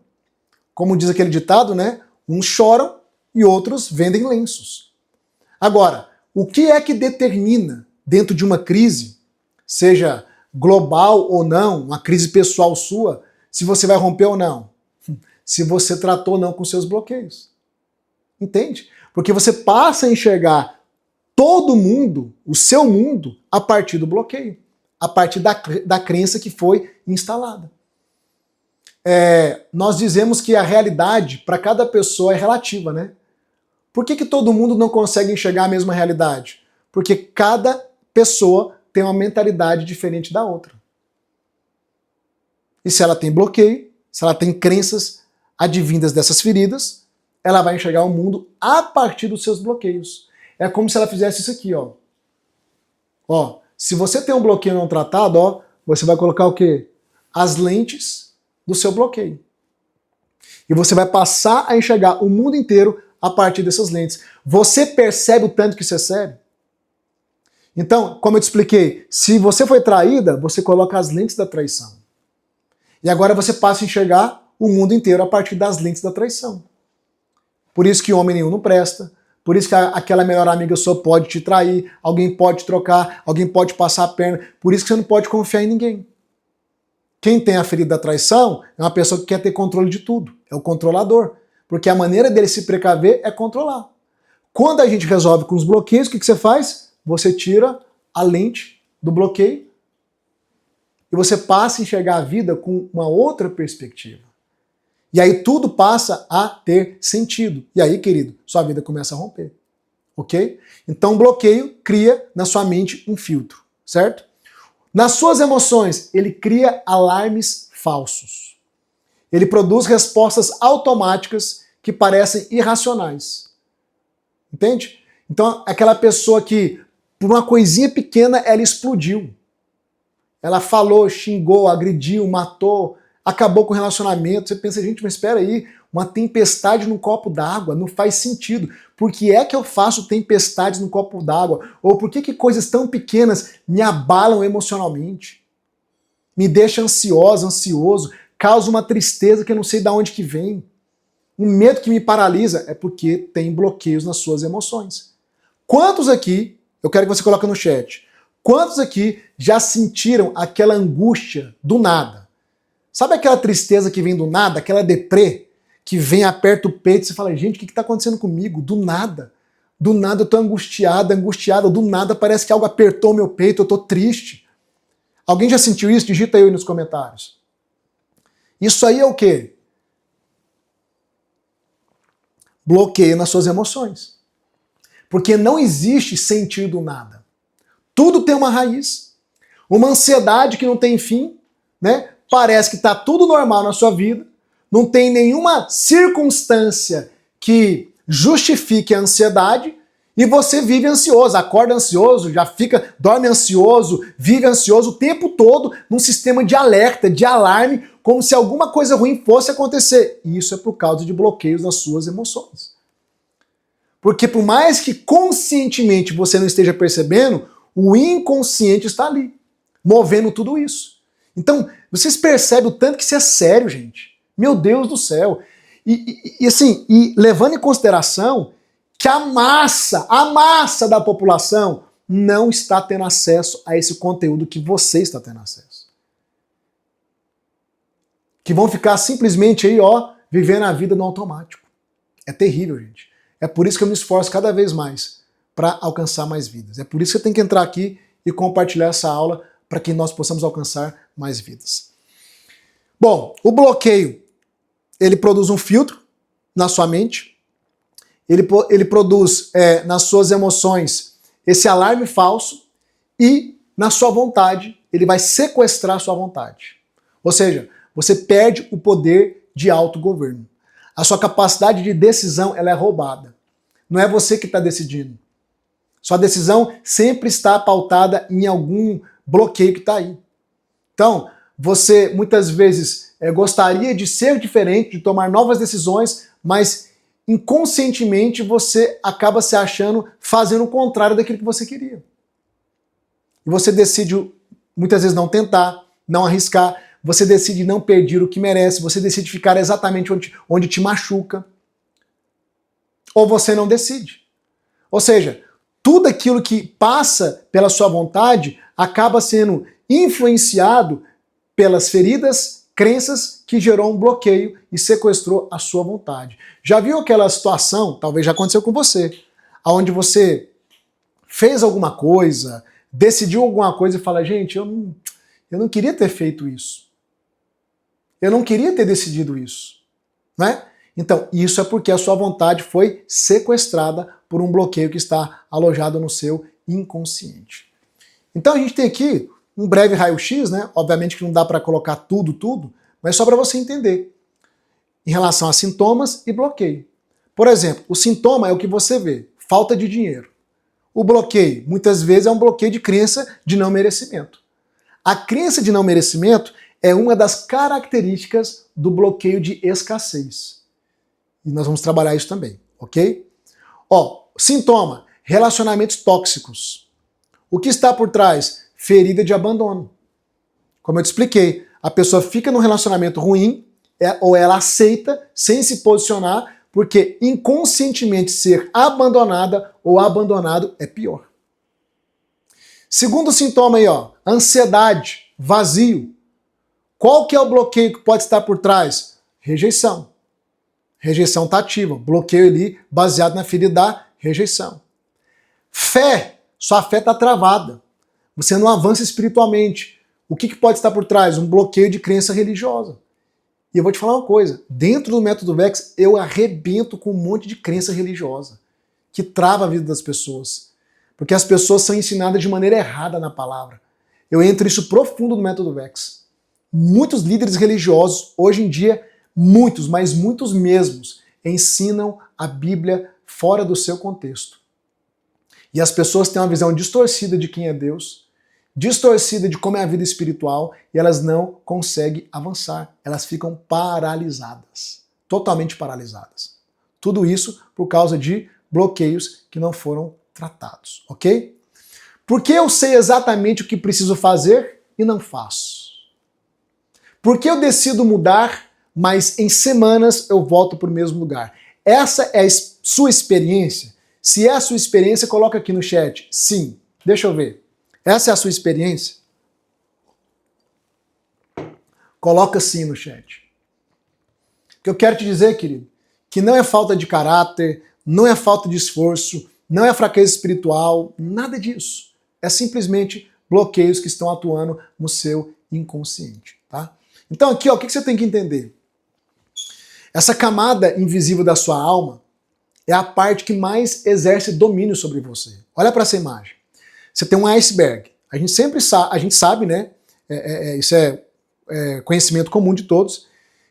Como diz aquele ditado, né? Uns choram e outros vendem lenços. Agora, o que é que determina dentro de uma crise, seja global ou não, uma crise pessoal sua, se você vai romper ou não? Se você tratou ou não com seus bloqueios. Entende? Porque você passa a enxergar todo mundo, o seu mundo, a partir do bloqueio. A partir da crença que foi instalada. Nós dizemos que a realidade para cada pessoa é relativa, né? Por que todo mundo não consegue enxergar a mesma realidade? Porque cada pessoa tem uma mentalidade diferente da outra. E se ela tem bloqueio, se ela tem crenças advindas dessas feridas, ela vai enxergar o mundo a partir dos seus bloqueios. É como se ela fizesse isso aqui, ó. Ó, se você tem um bloqueio não tratado, ó, você vai colocar o quê? As lentes do seu bloqueio. E você vai passar a enxergar o mundo inteiro a partir dessas lentes. Você percebe o tanto que isso é sério? Então, como eu te expliquei, se você foi traída, você coloca as lentes da traição. E agora você passa a enxergar o mundo inteiro a partir das lentes da traição. Por isso que homem nenhum não presta, por isso que aquela melhor amiga sua pode te trair, alguém pode te trocar, alguém pode passar a perna, por isso que você não pode confiar em ninguém. Quem tem a ferida da traição é uma pessoa que quer ter controle de tudo, é o controlador, porque a maneira dele se precaver é controlar. Quando a gente resolve com os bloqueios, o que você faz? Você tira a lente do bloqueio e você passa a enxergar a vida com uma outra perspectiva. E aí tudo passa a ter sentido. E aí, querido, sua vida começa a romper. Ok? Então o bloqueio cria na sua mente um filtro, certo? Nas suas emoções, ele cria alarmes falsos. Ele produz respostas automáticas que parecem irracionais. Entende? Então, aquela pessoa que, por uma coisinha pequena, ela explodiu. Ela falou, xingou, agrediu, matou, acabou com o relacionamento. Você pensa, gente, mas espera aí, Uma tempestade num copo d'água não faz sentido. Por que é que eu faço tempestades no copo d'água? Ou por que coisas tão pequenas me abalam emocionalmente? Me deixa ansiosa, ansioso, causa uma tristeza que eu não sei de onde que vem. Um medo que me paralisa é porque tem bloqueios nas suas emoções. Quantos aqui, eu quero que você coloque no chat, quantos aqui já sentiram aquela angústia do nada? Sabe aquela tristeza que vem do nada, aquela deprê, que vem, aperta o peito e você fala, gente, o que está acontecendo comigo? Do nada. Do nada eu tô angustiada, do nada parece que algo apertou meu peito, eu tô triste. Alguém já sentiu isso? Digita aí nos comentários. Isso aí é o quê? Bloqueio nas suas emoções. Porque não existe sentir do nada. Tudo tem uma raiz. Uma ansiedade que não tem fim, né? Parece que está tudo normal na sua vida, não tem nenhuma circunstância que justifique a ansiedade e você vive ansioso, acorda ansioso, já fica, dorme ansioso, vive ansioso o tempo todo num sistema de alerta, de alarme, como se alguma coisa ruim fosse acontecer. E isso é por causa de bloqueios nas suas emoções. Porque por mais que conscientemente você não esteja percebendo, o inconsciente está ali, movendo tudo isso. Então, vocês percebem o tanto que isso é sério, gente. Meu Deus do céu. E levando em consideração que a massa da população não está tendo acesso a esse conteúdo que você está tendo acesso. Que vão ficar simplesmente aí, ó, vivendo a vida no automático. É terrível, gente. É por isso que eu me esforço cada vez mais para alcançar mais vidas. É por isso que eu tenho que entrar aqui e compartilhar essa aula para que nós possamos alcançar mais vidas. Bom, o bloqueio, ele produz um filtro na sua mente, ele produz nas suas emoções esse alarme falso e na sua vontade, ele vai sequestrar a sua vontade. Ou seja, você perde o poder de autogoverno. A sua capacidade de decisão ela é roubada. Não é você que está decidindo. Sua decisão sempre está pautada em algum bloqueio que está aí. Então, você muitas vezes gostaria de ser diferente, de tomar novas decisões, mas inconscientemente você acaba se achando fazendo o contrário daquilo que você queria. E você decide muitas vezes não tentar, não arriscar, você decide não pedir o que merece, você decide ficar exatamente onde te machuca. Ou você não decide. Ou seja, tudo aquilo que passa pela sua vontade acaba sendo influenciado pelas feridas, crenças que gerou um bloqueio e sequestrou a sua vontade. Já viu aquela situação, talvez já aconteceu com você, onde você fez alguma coisa, decidiu alguma coisa e fala, gente, eu não queria ter feito isso. Eu não queria ter decidido isso. Né? Então, isso é porque a sua vontade foi sequestrada por um bloqueio que está alojado no seu inconsciente. Então a gente tem aqui um breve raio-x, né? Obviamente que não dá para colocar tudo, mas só para você entender em relação a sintomas e bloqueio. Por exemplo, o sintoma é o que você vê, falta de dinheiro. O bloqueio, muitas vezes, é um bloqueio de crença de não merecimento. A crença de não merecimento é uma das características do bloqueio de escassez. E nós vamos trabalhar isso também, ok? Ó, sintoma, relacionamentos tóxicos. O que está por trás? Ferida de abandono. Como eu te expliquei, a pessoa fica num relacionamento ruim, ou ela aceita sem se posicionar, porque inconscientemente ser abandonada ou abandonado é pior. Segundo sintoma aí, ó, ansiedade, vazio. Qual que é o bloqueio que pode estar por trás? Rejeição. Rejeição está ativa, bloqueio ali baseado na ferida da rejeição. Fé, sua fé está travada. Você não avança espiritualmente. O que pode estar por trás? Um bloqueio de crença religiosa. E eu vou te falar uma coisa, dentro do método VEX eu arrebento com um monte de crença religiosa, que trava a vida das pessoas. Porque as pessoas são ensinadas de maneira errada na palavra. Eu entro isso profundo no método VEX. Muitos líderes religiosos, hoje em dia, muitos, mas muitos mesmos, ensinam a Bíblia fora do seu contexto. E as pessoas têm uma visão distorcida de quem é Deus, distorcida de como é a vida espiritual, e elas não conseguem avançar. Elas ficam paralisadas. totalmente paralisadas. Tudo isso por causa de bloqueios que não foram tratados, ok? Porque eu sei exatamente o que preciso fazer e não faço? Porque eu decido mudar, mas em semanas eu volto para o mesmo lugar? Essa é a sua experiência? Se é a sua experiência, coloca aqui no chat. Sim. Deixa eu ver. Essa é a sua experiência? Coloca sim no chat. O que eu quero te dizer, querido, que não é falta de caráter, não é falta de esforço, não é fraqueza espiritual, nada disso. É simplesmente bloqueios que estão atuando no seu inconsciente, tá? Então aqui, ó, o que você tem que entender? Essa camada invisível da sua alma é a parte que mais exerce domínio sobre você. Olha para essa imagem. Você tem um iceberg. A gente sabe, né? Isso é conhecimento comum de todos,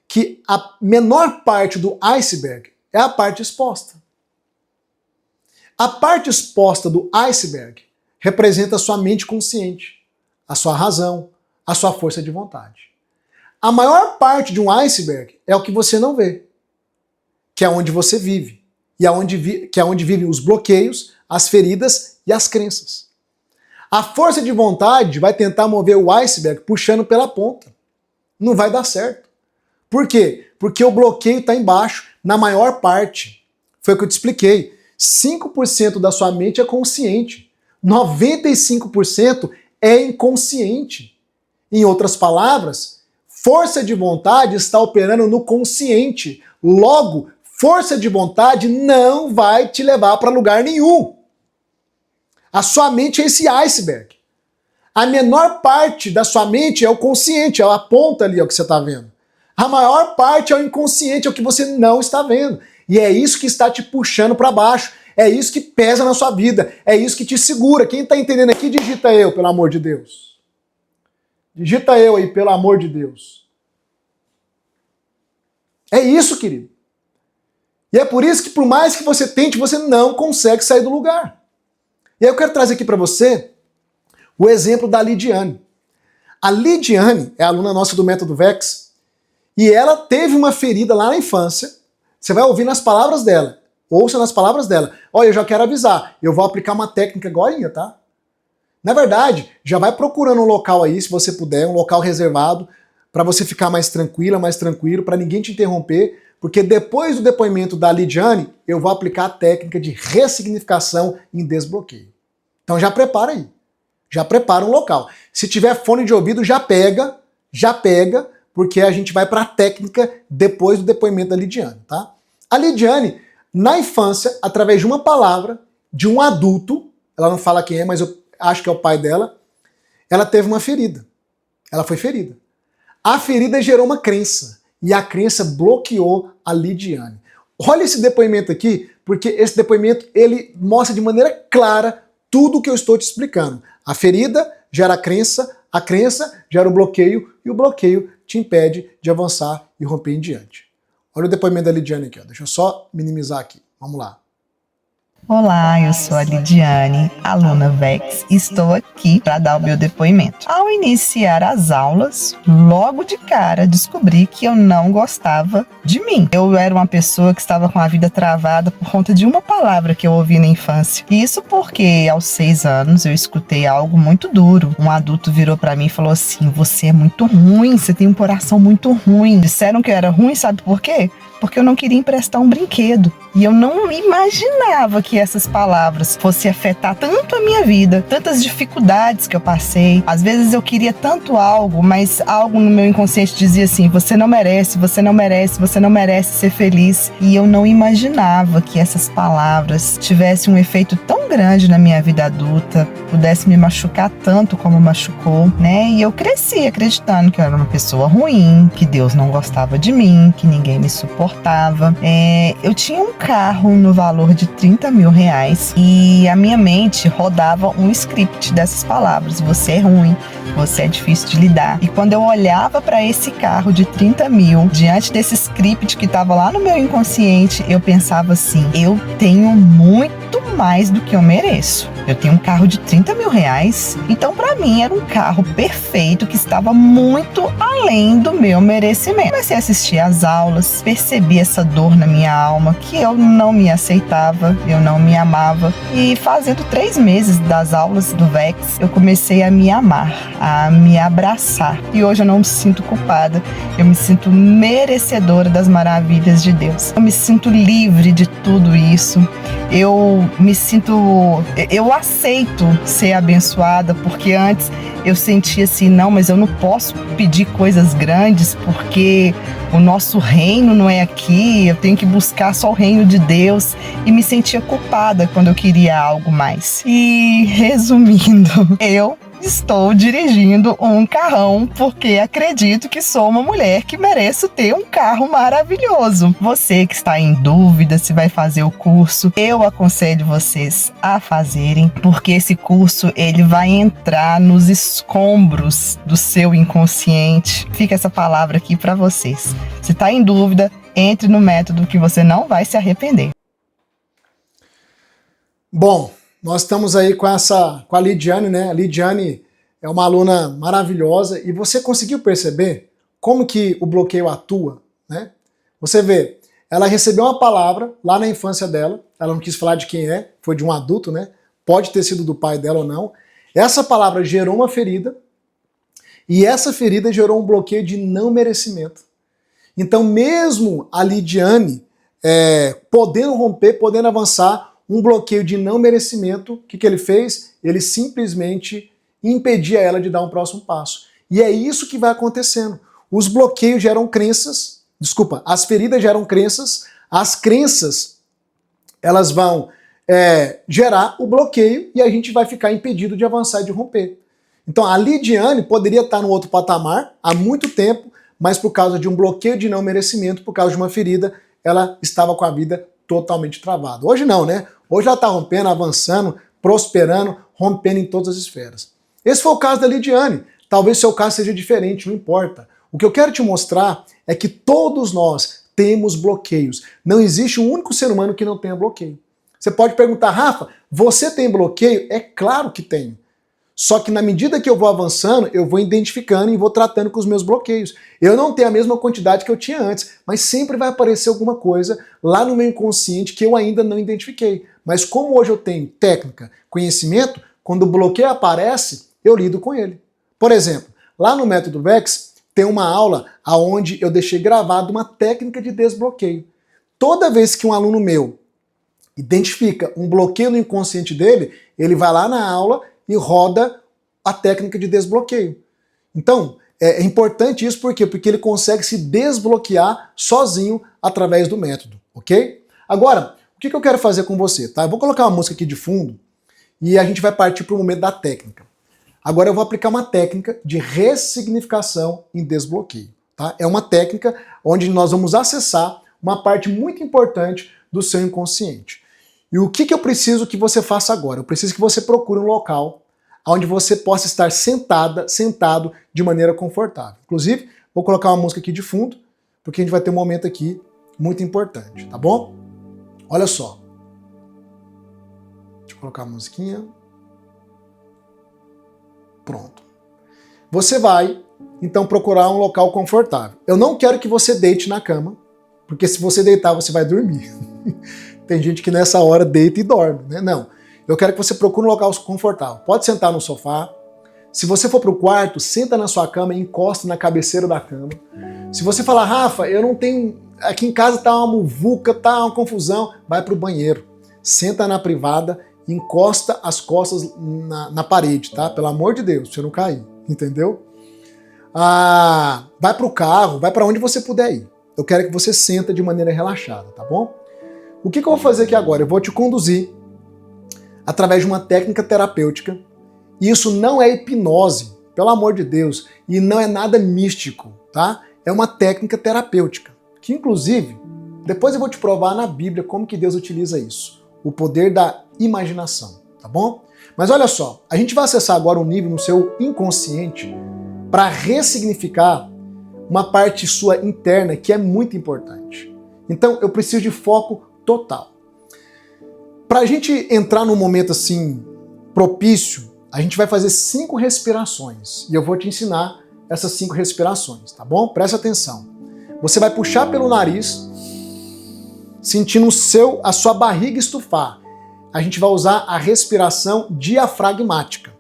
que a menor parte do iceberg é a parte exposta. A parte exposta do iceberg representa a sua mente consciente, a sua razão, a sua força de vontade. A maior parte de um iceberg é o que você não vê, que é onde você vive, e que é onde vivem os bloqueios, as feridas e as crenças. A força de vontade vai tentar mover o iceberg puxando pela ponta. Não vai dar certo. Por quê? Porque o bloqueio está embaixo, na maior parte. Foi o que eu te expliquei. 5% da sua mente é consciente. 95% é inconsciente. Em outras palavras, força de vontade está operando no consciente. Logo, força de vontade não vai te levar para lugar nenhum. A sua mente é esse iceberg. A menor parte da sua mente é o consciente, é a ponta ali, é o que você está vendo. A maior parte é o inconsciente, é o que você não está vendo. E é isso que está te puxando para baixo. É isso que pesa na sua vida. É isso que te segura. Quem está entendendo aqui, digita eu, pelo amor de Deus. Digita eu aí, pelo amor de Deus. É isso, querido. E é por isso que, por mais que você tente, você não consegue sair do lugar. E aí eu quero trazer aqui para você o exemplo da Lidiane. A Lidiane é aluna nossa do Método Vex e ela teve uma ferida lá na infância. Você vai ouvir nas palavras dela. Ouça nas palavras dela. Olha, eu já quero avisar, eu vou aplicar uma técnica agorinha, tá? Na verdade, já vai procurando um local aí, se você puder, um local reservado, para você ficar mais tranquila, mais tranquilo, para ninguém te interromper, porque depois do depoimento da Lidiane, eu vou aplicar a técnica de ressignificação em desbloqueio. Então já prepara aí. Já prepara um local. Se tiver fone de ouvido, já pega, porque a gente vai para a técnica depois do depoimento da Lidiane, tá? A Lidiane, na infância, através de uma palavra, de um adulto, ela não fala quem é, mas eu acho que é o pai dela, ela teve uma ferida. Ela foi ferida. A ferida gerou uma crença, e a crença bloqueou a Lidiane. Olha esse depoimento aqui, porque esse depoimento, ele mostra de maneira clara tudo o que eu estou te explicando. A ferida gera a crença gera o bloqueio, e o bloqueio te impede de avançar e romper em diante. Olha o depoimento da Lidiane aqui, ó. Deixa eu só minimizar aqui. Vamos lá. Olá, eu sou a Lidiane, aluna Vex, e estou aqui para dar o meu depoimento. Ao iniciar as aulas, logo de cara descobri que eu não gostava de mim. Eu era uma pessoa que estava com a vida travada por conta de uma palavra que eu ouvi na infância. E isso porque aos 6 anos eu escutei algo muito duro. Um adulto virou para mim e falou assim: você é muito ruim, você tem um coração muito ruim. Disseram que eu era ruim, sabe por quê? Porque eu não queria emprestar um brinquedo. E eu não imaginava que essas palavras fossem afetar tanto a minha vida, tantas dificuldades que eu passei. Às vezes eu queria tanto algo, mas algo no meu inconsciente dizia assim: você não merece, você não merece, você não merece ser feliz. E eu não imaginava que essas palavras tivessem um efeito tão grande na minha vida adulta, pudesse me machucar tanto como machucou, né? E eu cresci acreditando que eu era uma pessoa ruim, que Deus não gostava de mim, que ninguém me suportava. Eu tinha um carro no valor de 30 mil reais e a minha mente rodava um script dessas palavras: você é ruim, você é difícil de lidar. E quando eu olhava para esse carro de 30 mil, diante desse script que estava lá no meu inconsciente, eu pensava assim: eu tenho muito mais do que eu mereço. Eu tenho um carro de 30 mil reais, então para mim era um carro perfeito que estava muito além do meu merecimento. Comecei a assistir às aulas, percebi essa dor na minha alma, que eu não me aceitava, eu não me amava. E fazendo 3 meses das aulas do VEX, eu comecei a me amar, a me abraçar. E hoje eu não me sinto culpada, eu me sinto merecedora das maravilhas de Deus. Eu me sinto livre de tudo isso. Eu aceito ser abençoada, porque antes eu sentia assim, não, mas eu não posso pedir coisas grandes porque o nosso reino não é aqui, eu tenho que buscar só o reino de Deus, e me sentia culpada quando eu queria algo mais. E resumindo, eu estou dirigindo um carrão porque acredito que sou uma mulher que mereço ter um carro maravilhoso. Você que está em dúvida se vai fazer o curso, eu aconselho vocês a fazerem, porque esse curso ele vai entrar nos escombros do seu inconsciente. Fica essa palavra aqui para vocês. Se está em dúvida, entre no método que você não vai se arrepender. Bom, nós estamos aí com a Lidiane, né? A Lidiane é uma aluna maravilhosa e você conseguiu perceber como que o bloqueio atua, né? Você vê, ela recebeu uma palavra lá na infância dela, ela não quis falar de quem é, foi de um adulto, né? Pode ter sido do pai dela ou não. Essa palavra gerou uma ferida e essa ferida gerou um bloqueio de não merecimento. Então mesmo a Lidiane podendo romper, podendo avançar, um bloqueio de não merecimento, o que ele fez? Ele simplesmente impedia ela de dar um próximo passo. E é isso que vai acontecendo. Os bloqueios geram crenças, as feridas geram crenças, as crenças elas vão gerar o bloqueio e a gente vai ficar impedido de avançar e de romper. Então a Lidiane poderia estar no outro patamar há muito tempo, mas por causa de um bloqueio de não merecimento, por causa de uma ferida, ela estava com a vida totalmente travada. Hoje não, né? Hoje ela está rompendo, avançando, prosperando, rompendo em todas as esferas. Esse foi o caso da Lidiane. Talvez seu caso seja diferente, não importa. O que eu quero te mostrar é que todos nós temos bloqueios. Não existe um único ser humano que não tenha bloqueio. Você pode perguntar, Rafa, você tem bloqueio? É claro que tenho. Só que na medida que eu vou avançando, eu vou identificando e vou tratando com os meus bloqueios. Eu não tenho a mesma quantidade que eu tinha antes, mas sempre vai aparecer alguma coisa lá no meu inconsciente que eu ainda não identifiquei. Mas como hoje eu tenho técnica, conhecimento, quando o bloqueio aparece, eu lido com ele. Por exemplo, lá no Método VEX tem uma aula onde eu deixei gravado uma técnica de desbloqueio. Toda vez que um aluno meu identifica um bloqueio no inconsciente dele, ele vai lá na aula e roda a técnica de desbloqueio. Então, é importante isso por quê? Porque ele consegue se desbloquear sozinho através do método, ok? Agora, o que eu quero fazer com você, tá? Eu vou colocar uma música aqui de fundo e a gente vai partir para o momento da técnica. Agora eu vou aplicar uma técnica de ressignificação em desbloqueio, tá? É uma técnica onde nós vamos acessar uma parte muito importante do seu inconsciente. E o que eu preciso que você faça agora? Eu preciso que você procure um local onde você possa estar sentado de maneira confortável. Inclusive, vou colocar uma música aqui de fundo, porque a gente vai ter um momento aqui muito importante, tá bom? Olha só. Deixa eu colocar a musiquinha. Pronto. Você vai, então, procurar um local confortável. Eu não quero que você deite na cama, porque se você deitar, você vai dormir. Tem gente que nessa hora deita e dorme, né? Não. Eu quero que você procure um local confortável. Pode sentar no sofá. Se você for para o quarto, senta na sua cama e encosta na cabeceira da cama. Se você falar, Rafa, eu não tenho... Aqui em casa tá uma muvuca, tá uma confusão, vai para o banheiro. Senta na privada, encosta as costas na parede, tá? Pelo amor de Deus, pra você não cair, entendeu? Vai para o carro, vai para onde você puder ir. Eu quero que você senta de maneira relaxada, tá bom? O que eu vou fazer aqui agora? Eu vou te conduzir através de uma técnica terapêutica. E isso não é hipnose, pelo amor de Deus, e não é nada místico, tá? É uma técnica terapêutica, que inclusive, depois eu vou te provar na Bíblia como que Deus utiliza isso, o poder da imaginação, tá bom? Mas olha só, a gente vai acessar agora um nível no seu inconsciente para ressignificar uma parte sua interna que é muito importante. Então eu preciso de foco total. Para a gente entrar num momento assim propício, a gente vai fazer 5 respirações. E eu vou te ensinar essas 5 respirações, tá bom? Presta atenção. Você vai puxar pelo nariz, sentindo a sua barriga estufar. A gente vai usar a respiração diafragmática.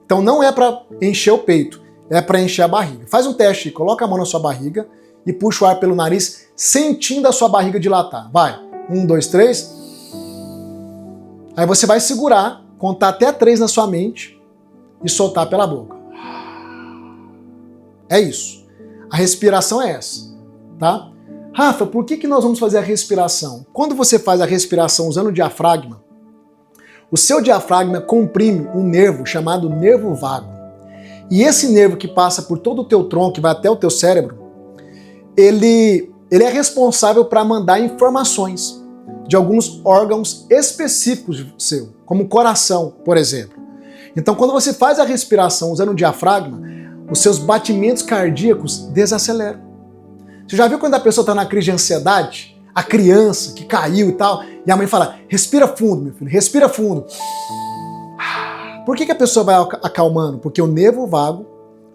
Então não é para encher o peito, é para encher a barriga. Faz um teste, coloca a mão na sua barriga e puxa o ar pelo nariz, sentindo a sua barriga dilatar. Vai, 1, 2, 3. Aí você vai segurar, contar até 3 na sua mente e soltar pela boca. É isso. A respiração é essa, tá? Rafa, por que nós vamos fazer a respiração? Quando você faz a respiração usando o diafragma, o seu diafragma comprime um nervo chamado nervo vago. E esse nervo que passa por todo o teu tronco, que vai até o teu cérebro, ele é responsável para mandar informações de alguns órgãos específicos seu, como o coração, por exemplo. Então, quando você faz a respiração usando o diafragma, os seus batimentos cardíacos desaceleram. Você já viu quando a pessoa está na crise de ansiedade? A criança que caiu e tal, e a mãe fala, respira fundo, meu filho, respira fundo. Por que a pessoa vai acalmando? Porque o nervo vago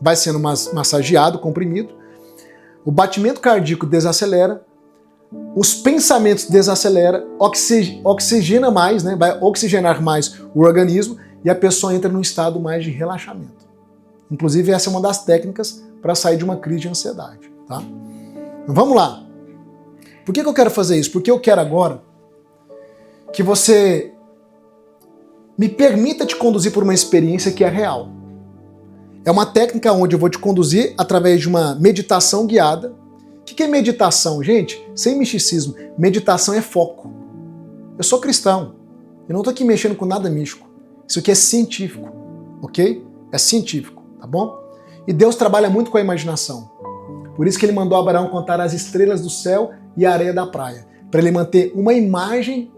vai sendo massageado, comprimido, o batimento cardíaco desacelera, os pensamentos desaceleram, oxigena mais, né? Vai oxigenar mais o organismo e a pessoa entra num estado mais de relaxamento. Inclusive, essa é uma das técnicas para sair de uma crise de ansiedade, tá? Então, vamos lá. Por que eu quero fazer isso? Porque eu quero agora que você me permita te conduzir por uma experiência que é real. É uma técnica onde eu vou te conduzir através de uma meditação guiada. O que é meditação, gente? Sem misticismo. Meditação é foco. Eu sou cristão. Eu não estou aqui mexendo com nada místico. Isso aqui é científico, ok? É científico, tá bom? E Deus trabalha muito com a imaginação. Por isso que ele mandou Abraão contar as estrelas do céu e a areia da praia, para ele manter uma imagem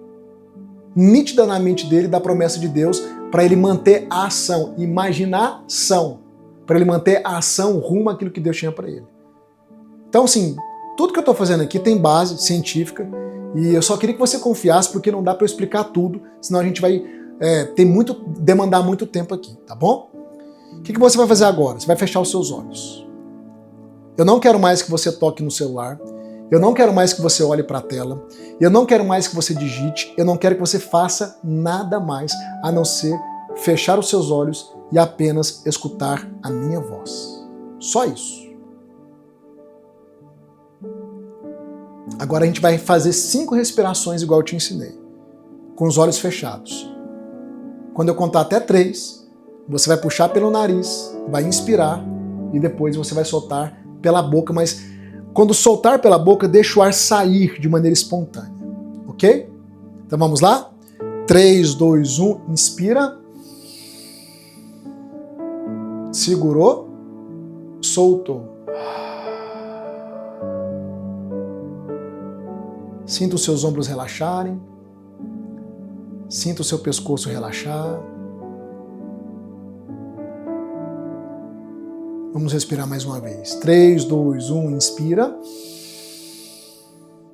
nítida na mente dele da promessa de Deus, para ele manter a ação, imaginação, para ele manter a ação rumo àquilo que Deus tinha para ele. Então, assim, tudo que eu estou fazendo aqui tem base científica e eu só queria que você confiasse, porque não dá para eu explicar tudo, senão a gente vai demandar muito tempo aqui, tá bom? O que você vai fazer agora? Você vai fechar os seus olhos. Eu não quero mais que você toque no celular. Eu não quero mais que você olhe para a tela. Eu não quero mais que você digite. Eu não quero que você faça nada mais a não ser fechar os seus olhos e apenas escutar a minha voz. Só isso. Agora a gente vai fazer 5 respirações igual eu te ensinei, com os olhos fechados. Quando eu contar até 3, você vai puxar pelo nariz, vai inspirar e depois você vai soltar pela boca, mas quando soltar pela boca, deixa o ar sair de maneira espontânea, ok? Então vamos lá? 3, 2, 1, inspira. Segurou, soltou. Sinta os seus ombros relaxarem. Sinta o seu pescoço relaxar. Vamos respirar mais uma vez. 3, 2, 1, inspira.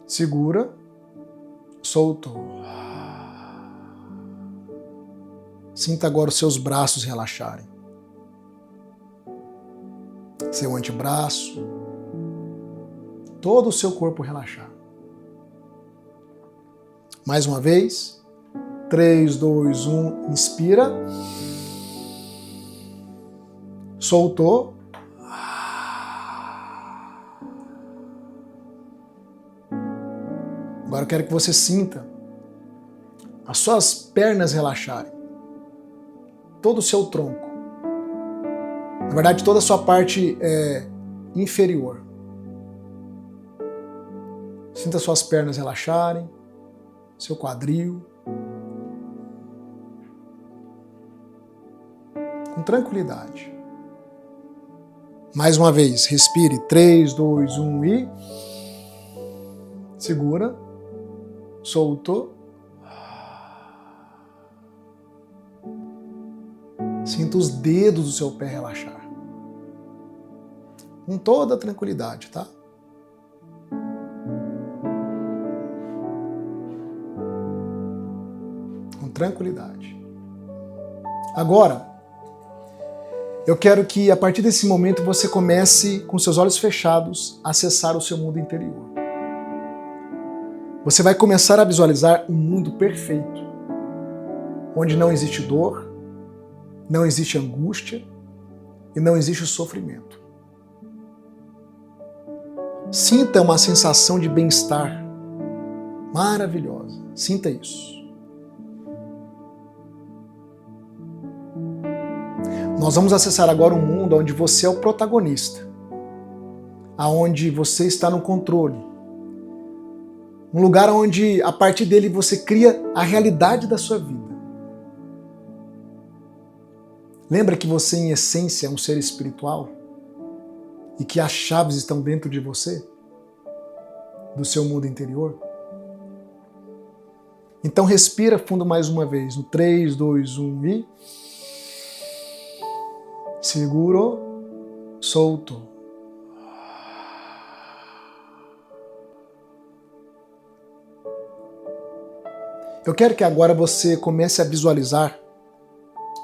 Segura. Soltou. Sinta agora os seus braços relaxarem. Seu antebraço. Todo o seu corpo relaxar. Mais uma vez. 3, 2, 1, inspira. Soltou. Agora eu quero que você sinta as suas pernas relaxarem. Todo o seu tronco. Na verdade, toda a sua parte inferior. Sinta suas pernas relaxarem. Seu quadril. Com tranquilidade. Mais uma vez, respire. 3, 2, 1 e... Segura. Soltou. Sinta os dedos do seu pé relaxar. Com toda a tranquilidade, tá? Com tranquilidade. Agora, eu quero que a partir desse momento você comece, com seus olhos fechados, a acessar o seu mundo interior. Você vai começar a visualizar um mundo perfeito, onde não existe dor, não existe angústia e não existe sofrimento. Sinta uma sensação de bem-estar maravilhosa. Sinta isso. Nós vamos acessar agora um mundo onde você é o protagonista, aonde você está no controle. Um lugar onde, a partir dele, você cria a realidade da sua vida. Lembra que você, em essência, é um ser espiritual? E que as chaves estão dentro de você? Do seu mundo interior? Então respira fundo mais uma vez. No 3, 2, 1 e... Seguro, solto. Eu quero que agora você comece a visualizar,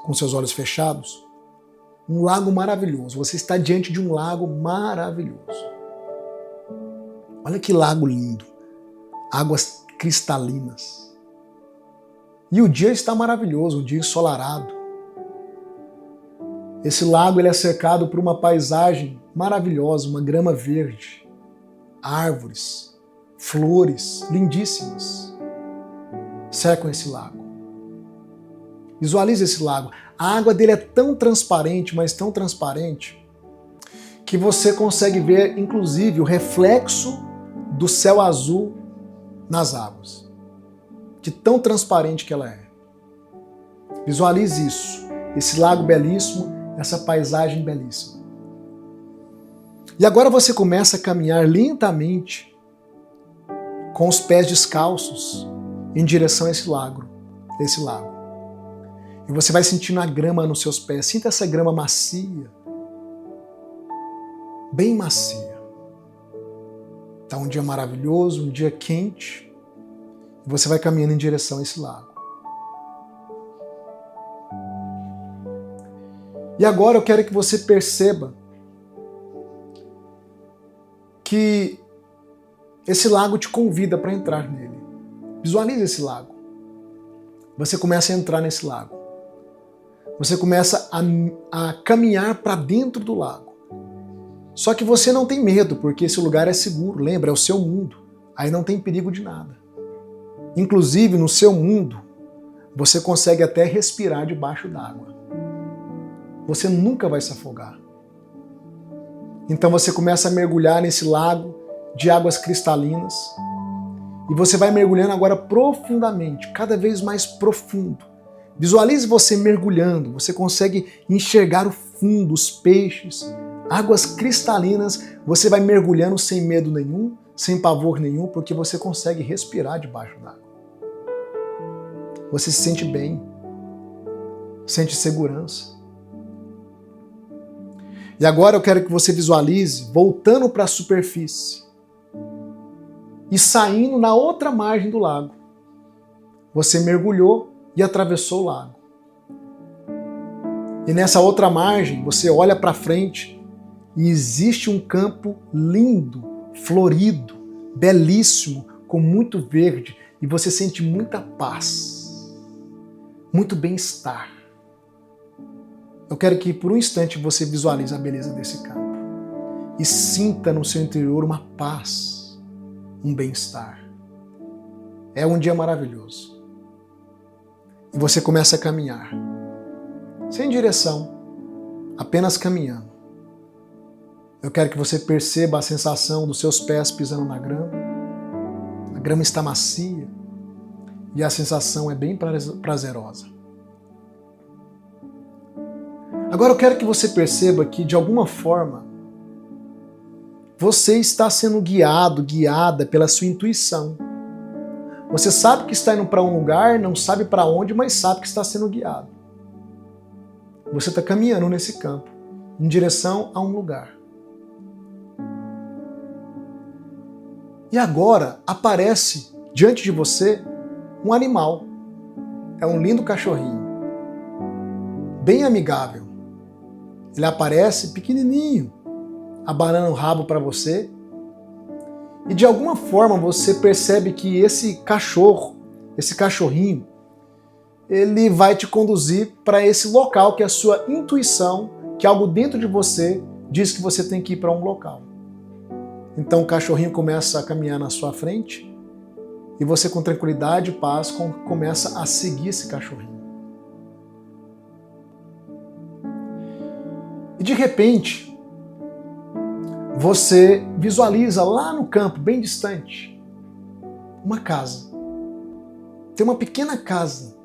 com seus olhos fechados, um lago maravilhoso. Você está diante de um lago maravilhoso. Olha que lago lindo. Águas cristalinas. E o dia está maravilhoso, um dia ensolarado. Esse lago ele é cercado por uma paisagem maravilhosa, uma grama verde, árvores, flores lindíssimas cercam esse lago. Visualize esse lago. A água dele é tão transparente, mas tão transparente, que você consegue ver, inclusive, o reflexo do céu azul nas águas. De tão transparente que ela é. Visualize isso. Esse lago belíssimo, essa paisagem belíssima. E agora você começa a caminhar lentamente, com os pés descalços, em direção a esse lago. E você vai sentindo a grama nos seus pés. Sinta essa grama macia. Bem macia. Está um dia maravilhoso, um dia quente. E você vai caminhando em direção a esse lago. E agora eu quero que você perceba que esse lago te convida para entrar nele. Visualize esse lago. Você começa a entrar nesse lago. Você começa a caminhar para dentro do lago. Só que você não tem medo, porque esse lugar é seguro. Lembra, é o seu mundo. Aí não tem perigo de nada. Inclusive, no seu mundo, você consegue até respirar debaixo d'água. Você nunca vai se afogar. Então você começa a mergulhar nesse lago de águas cristalinas. E você vai mergulhando agora profundamente, cada vez mais profundo. Visualize você mergulhando, você consegue enxergar o fundo, os peixes, águas cristalinas. Você vai mergulhando sem medo nenhum, sem pavor nenhum, porque você consegue respirar debaixo d'água. Você se sente bem, sente segurança. E agora eu quero que você visualize voltando para a superfície e saindo na outra margem do lago. Você mergulhou e atravessou o lago. E nessa outra margem, você olha para frente e existe um campo lindo, florido, belíssimo, com muito verde, e você sente muita paz, muito bem-estar. Eu quero que por um instante você visualize a beleza desse campo e sinta no seu interior uma paz, um bem-estar. É um dia maravilhoso. E você começa a caminhar, sem direção, apenas caminhando. Eu quero que você perceba a sensação dos seus pés pisando na grama. A grama está macia e a sensação é bem prazerosa. Agora eu quero que você perceba que, de alguma forma, você está sendo guiado, guiada pela sua intuição. Você sabe que está indo para um lugar, não sabe para onde, mas sabe que está sendo guiado. Você está caminhando nesse campo, em direção a um lugar. E agora aparece diante de você um animal. É um lindo cachorrinho. bem amigável. Ele aparece pequenininho, abanando o rabo para você. E de alguma forma você percebe que esse cachorro, esse cachorrinho, ele vai te conduzir para esse local que a sua intuição, que algo dentro de você diz que você tem que ir para um local. Então o cachorrinho começa a caminhar na sua frente e você, com tranquilidade e paz, começa a seguir esse cachorrinho. E de repente, você visualiza lá no campo, bem distante, uma casa. Tem uma pequena casa,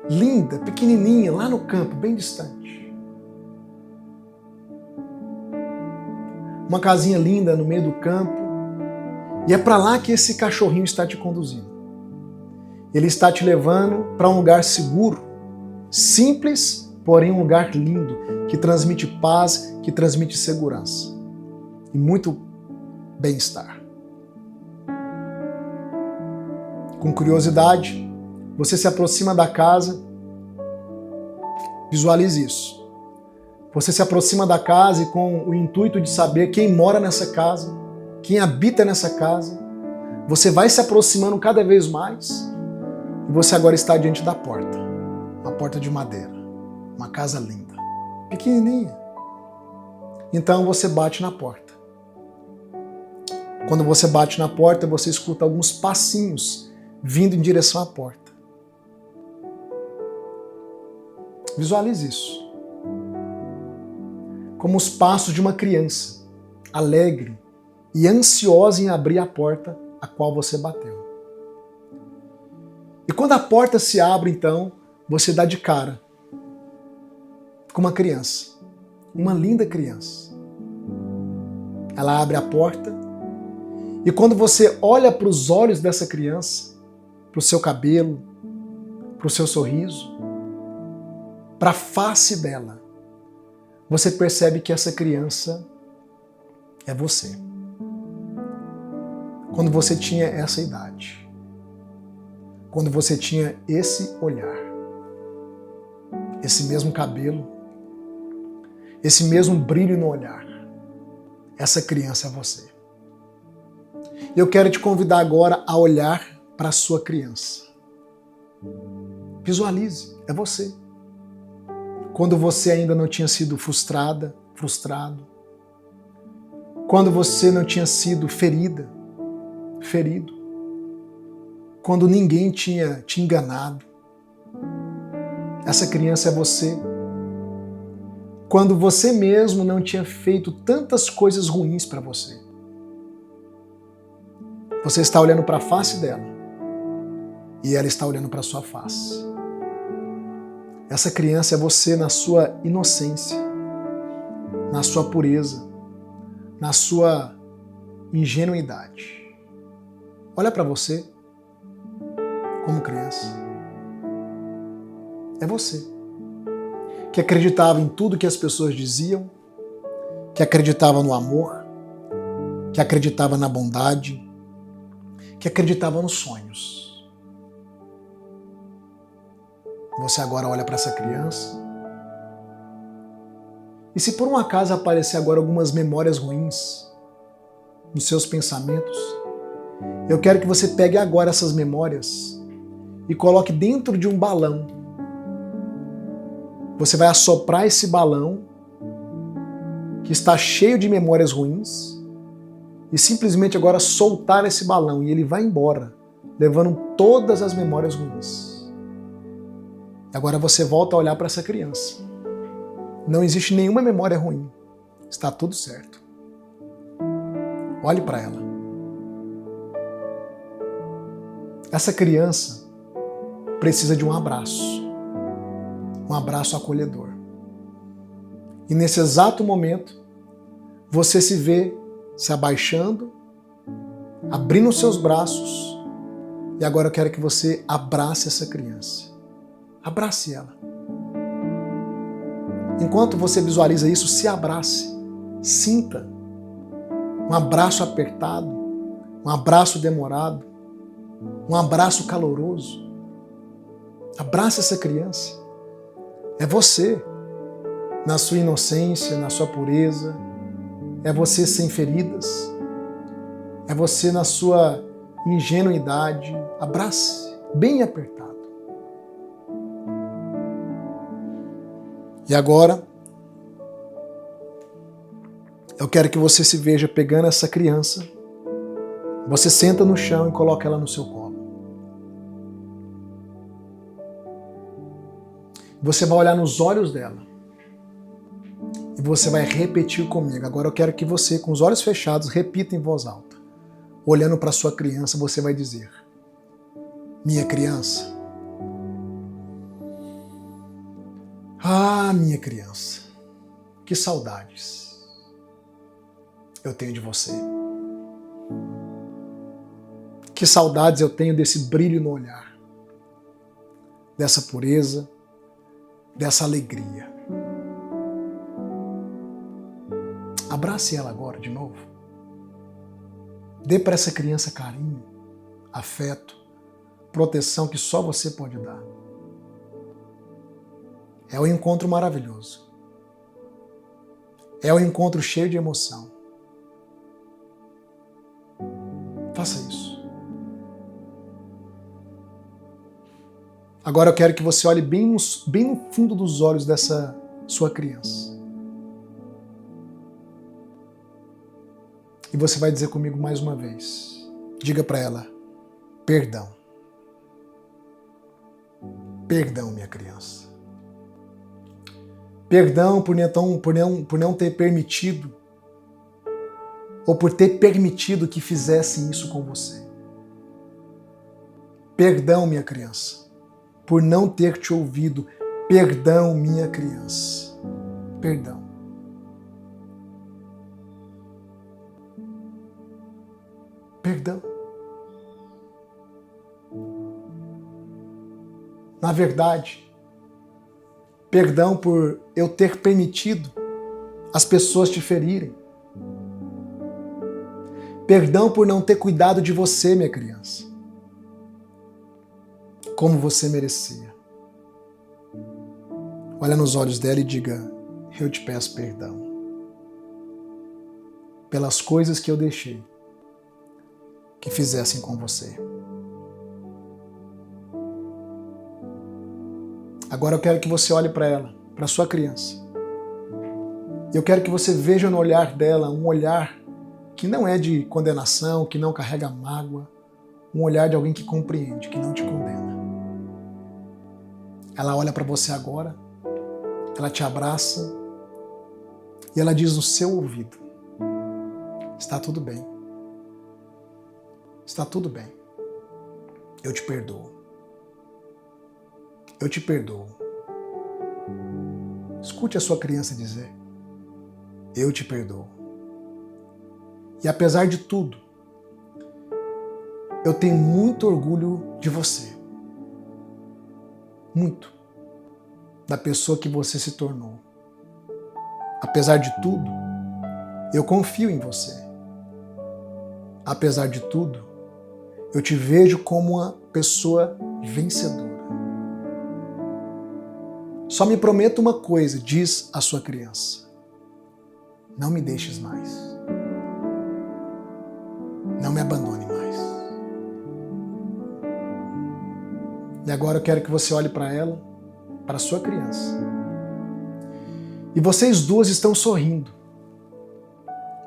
linda, pequenininha, lá no campo, bem distante. Uma casinha linda no meio do campo. E é para lá que esse cachorrinho está te conduzindo. Ele está te levando para um lugar seguro, simples, porém um lugar lindo, que transmite paz, que transmite segurança e muito bem-estar. Com curiosidade, você se aproxima da casa, visualize isso. Você se aproxima da casa e com o intuito de saber quem mora nessa casa, quem habita nessa casa, você vai se aproximando cada vez mais e você agora está diante da porta, uma porta de madeira, uma casa linda, pequenininha. Então você bate na porta. Quando você bate na porta, você escuta alguns passinhos vindo em direção à porta. Visualize isso. Como os passos de uma criança, alegre e ansiosa em abrir a porta a qual você bateu. E quando a porta se abre, então, você dá de cara com uma criança, uma linda criança. Ela abre a porta e quando você olha para os olhos dessa criança, para o seu cabelo, para o seu sorriso, para a face dela, você percebe que essa criança é você. Quando você tinha essa idade, quando você tinha esse olhar, esse mesmo cabelo, esse mesmo brilho no olhar, essa criança é você. Eu quero te convidar agora a olhar para a sua criança. Visualize, é você. Quando você ainda não tinha sido frustrado, quando você não tinha sido ferido, quando ninguém tinha te enganado. Essa criança é você. Quando você mesmo não tinha feito tantas coisas ruins para você. Você está olhando para a face dela e ela está olhando para a sua face. Essa criança é você na sua inocência, na sua pureza, na sua ingenuidade. Olha para você como criança. É você que acreditava em tudo que as pessoas diziam, que acreditava no amor, que acreditava na bondade, que acreditava nos sonhos. Você agora olha para essa criança e se por um acaso aparecer agora algumas memórias ruins nos seus pensamentos, eu quero que você pegue agora essas memórias e coloque dentro de um balão. Você vai assoprar esse balão que está cheio de memórias ruins e simplesmente agora soltar esse balão e ele vai embora, levando todas as memórias ruins. Agora você volta a olhar para essa criança. Não existe nenhuma memória ruim. Está tudo certo. Olhe para ela. Essa criança precisa de um abraço acolhedor. E nesse exato momento, você se vê se abaixando, abrindo os seus braços, e agora eu quero que você abrace essa criança. Abrace ela. Enquanto você visualiza isso, se abrace. Sinta um abraço apertado, um abraço demorado, um abraço caloroso. Abrace essa criança. É você, na sua inocência, na sua pureza. É você sem feridas. É você na sua ingenuidade. Abrace, bem apertado. E agora, eu quero que você se veja pegando essa criança. Você senta no chão e coloca ela no seu colo. Você vai olhar nos olhos dela. E você vai repetir comigo. Agora eu quero que você, com os olhos fechados, repita em voz alta. Olhando para sua criança, você vai dizer: minha criança. Ah, minha criança. Que saudades eu tenho de você. Que saudades eu tenho desse brilho no olhar. Dessa pureza, dessa alegria. Abrace ela agora de novo. Dê para essa criança carinho, afeto, proteção que só você pode dar. É um encontro maravilhoso. É um encontro cheio de emoção. Faça isso. Agora eu quero que você olhe bem no fundo dos olhos dessa sua criança. E você vai dizer comigo mais uma vez. Diga para ela: perdão. Perdão, minha criança. Perdão por não ter permitido, ou por ter permitido que fizessem isso com você. Perdão, minha criança, por não ter te ouvido. Perdão, minha criança. Perdão. Perdão. Na verdade, perdão por eu ter permitido as pessoas te ferirem. Perdão por não ter cuidado de você, minha criança, como você merecia. Olha nos olhos dela e diga: eu te peço perdão pelas coisas que eu deixei que fizessem com você. Agora eu quero que você olhe para ela, para sua criança. Eu quero que você veja no olhar dela um olhar que não é de condenação, que não carrega mágoa, um olhar de alguém que compreende, que não te condena. Ela olha para você agora, ela te abraça e ela diz no seu ouvido: está tudo bem. Está tudo bem. Eu te perdoo. Eu te perdoo. Escute a sua criança dizer: eu te perdoo. E apesar de tudo, eu tenho muito orgulho de você. Muito. Da pessoa que você se tornou. Apesar de tudo, eu confio em você. Apesar de tudo, eu te vejo como uma pessoa vencedora. Só me prometa uma coisa, diz a sua criança: não me deixes mais. Não me abandone mais. E agora eu quero que você olhe para ela, para a sua criança. E vocês duas estão sorrindo.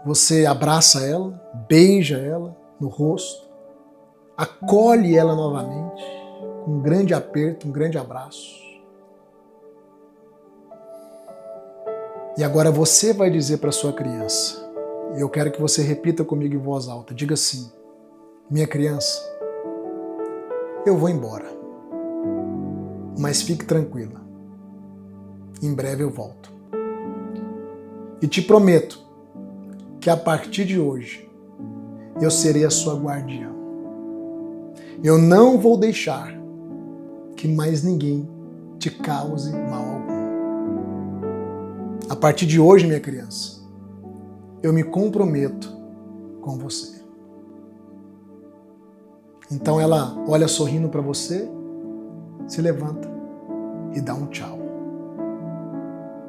Você abraça ela, beija ela no rosto, acolhe ela novamente, com um grande aperto, um grande abraço. E agora você vai dizer para sua criança, e eu quero que você repita comigo em voz alta, diga assim: minha criança, eu vou embora, mas fique tranquila, em breve eu volto. E te prometo que a partir de hoje eu serei a sua guardiã. Eu não vou deixar que mais ninguém te cause mal algum. A partir de hoje, minha criança, eu me comprometo com você. Então ela olha sorrindo para você, se levanta e dá um tchau.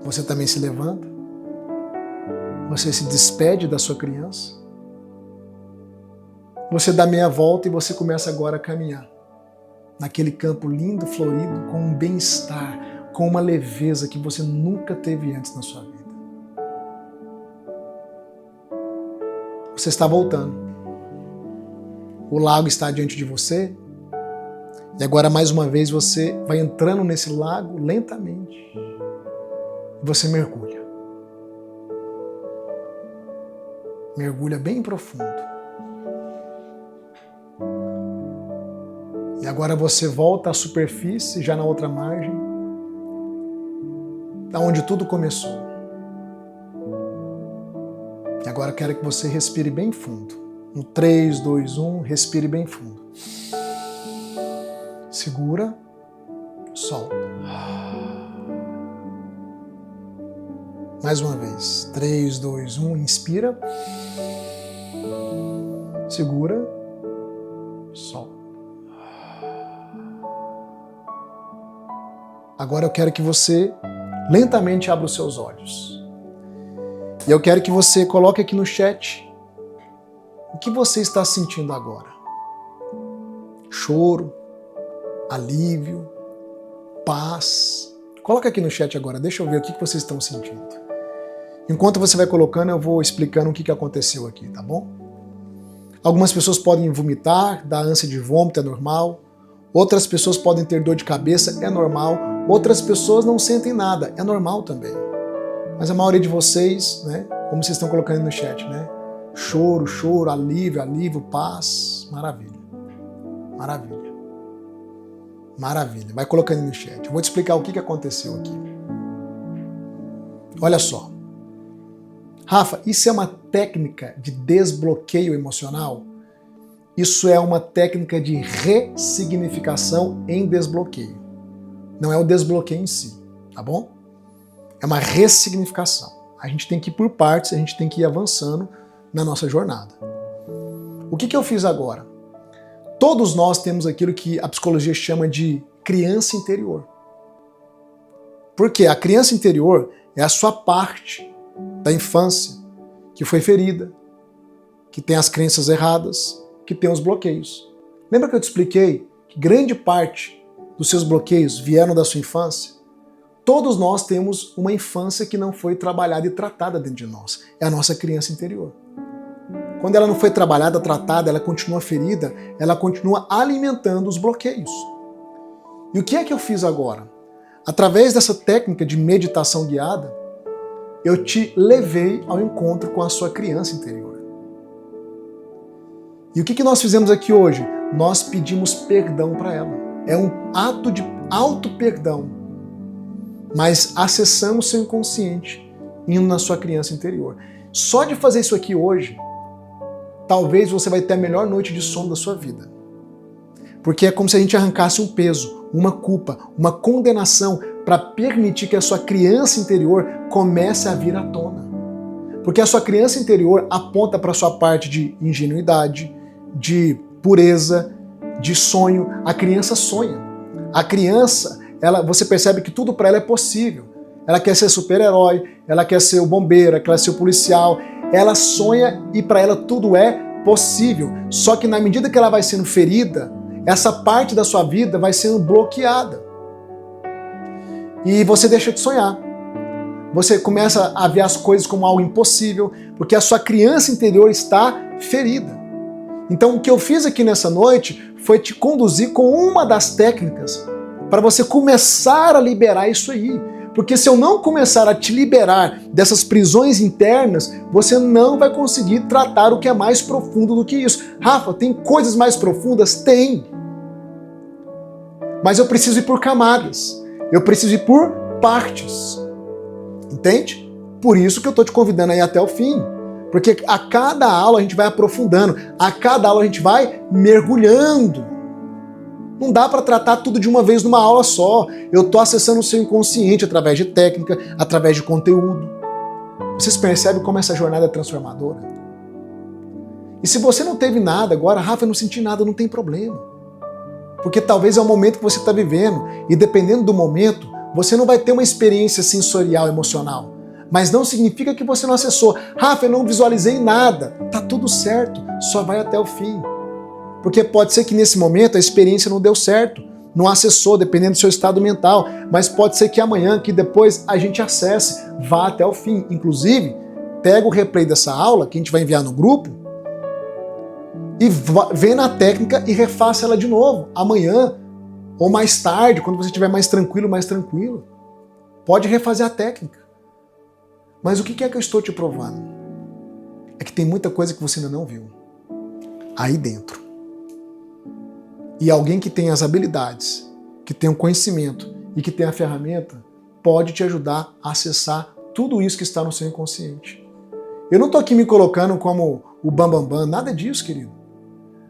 Você também se levanta. Você se despede da sua criança. Você dá meia volta e você começa agora a caminhar naquele campo lindo, florido, com um bem-estar, com uma leveza que você nunca teve antes na sua vida. Você está voltando. O lago está diante de você. E agora, mais uma vez, você vai entrando nesse lago lentamente. E você mergulha. Mergulha bem profundo. E agora você volta à superfície, já na outra margem, da onde tudo começou. E agora eu quero que você respire bem fundo. No 3, 2, 1, respire bem fundo. Segura, solta. Mais uma vez. 3, 2, 1, inspira. Segura, solta. Agora eu quero que você lentamente abra os seus olhos. E eu quero que você coloque aqui no chat o que você está sentindo agora. Choro, alívio, paz. Coloca aqui no chat agora, deixa eu ver o que vocês estão sentindo. Enquanto você vai colocando, eu vou explicando o que aconteceu aqui, tá bom? Algumas pessoas podem vomitar, dar ânsia de vômito, é normal. Outras pessoas podem ter dor de cabeça, é normal. Outras pessoas não sentem nada, é normal também. Mas a maioria de vocês, né, como vocês estão colocando no chat, né? Choro, choro, alívio, alívio, paz, maravilha. Maravilha. Maravilha. Vai colocando no chat. Eu vou te explicar o que aconteceu aqui. Olha só. Rafa, isso é uma técnica de desbloqueio emocional? Isso é uma técnica de ressignificação em desbloqueio. Não é o desbloqueio em si, tá bom? É uma ressignificação. A gente tem que ir por partes, a gente tem que ir avançando na nossa jornada. O que eu fiz agora? Todos nós temos aquilo que a psicologia chama de criança interior. Porque a criança interior é a sua parte da infância que foi ferida, que tem as crenças erradas, que tem os bloqueios. Lembra que eu te expliquei que grande parte dos seus bloqueios vieram da sua infância? Todos nós temos uma infância que não foi trabalhada e tratada dentro de nós. É a nossa criança interior. Quando ela não foi trabalhada, tratada, ela continua ferida, ela continua alimentando os bloqueios. E o que é que eu fiz agora? Através dessa técnica de meditação guiada, eu te levei ao encontro com a sua criança interior. E o que nós fizemos aqui hoje? Nós pedimos perdão para ela. É um ato de auto-perdão. Mas acessamos seu inconsciente, indo na sua criança interior. Só de fazer isso aqui hoje, talvez você vai ter a melhor noite de sono da sua vida. Porque é como se a gente arrancasse um peso, uma culpa, uma condenação para permitir que a sua criança interior comece a vir à tona. Porque a sua criança interior aponta para a sua parte de ingenuidade, de pureza, de sonho. A criança sonha. A criança, você percebe que tudo para ela é possível. Ela quer ser super-herói, ela quer ser o bombeiro, ela quer ser o policial. Ela sonha e para ela tudo é possível. Só que na medida que ela vai sendo ferida, essa parte da sua vida vai sendo bloqueada. E você deixa de sonhar. Você começa a ver as coisas como algo impossível, porque a sua criança interior está ferida. Então o que eu fiz aqui nessa noite foi te conduzir com uma das técnicas para você começar a liberar isso aí. Porque se eu não começar a te liberar dessas prisões internas, você não vai conseguir tratar o que é mais profundo do que isso. Rafa, tem coisas mais profundas? Tem. Mas eu preciso ir por camadas. Eu preciso ir por partes. Entende? Por isso que eu estou te convidando aí até o fim. Porque a cada aula a gente vai aprofundando. A cada aula a gente vai mergulhando. Não dá para tratar tudo de uma vez numa aula só. Eu estou acessando o seu inconsciente através de técnica, através de conteúdo. Vocês percebem como essa jornada é transformadora? E se você não teve nada agora, Rafa, eu não senti nada, não tem problema. Porque talvez é o momento que você está vivendo. E dependendo do momento, você não vai ter uma experiência sensorial, emocional. Mas não significa que você não acessou. Rafa, eu não visualizei nada. Tá tudo certo, só vai até o fim. Porque pode ser que nesse momento a experiência não deu certo, não acessou, dependendo do seu estado mental. Mas pode ser que amanhã, que depois a gente acesse, vá até o fim. Inclusive, pega o replay dessa aula, que a gente vai enviar no grupo, e vem na técnica e refaça ela de novo, amanhã, ou mais tarde, quando você estiver mais tranquilo. Pode refazer a técnica. Mas o que é que eu estou te provando? É que tem muita coisa que você ainda não viu aí dentro. E alguém que tem as habilidades, que tem o conhecimento e que tem a ferramenta, pode te ajudar a acessar tudo isso que está no seu inconsciente. Eu não estou aqui me colocando como o bambambam, nada disso, querido.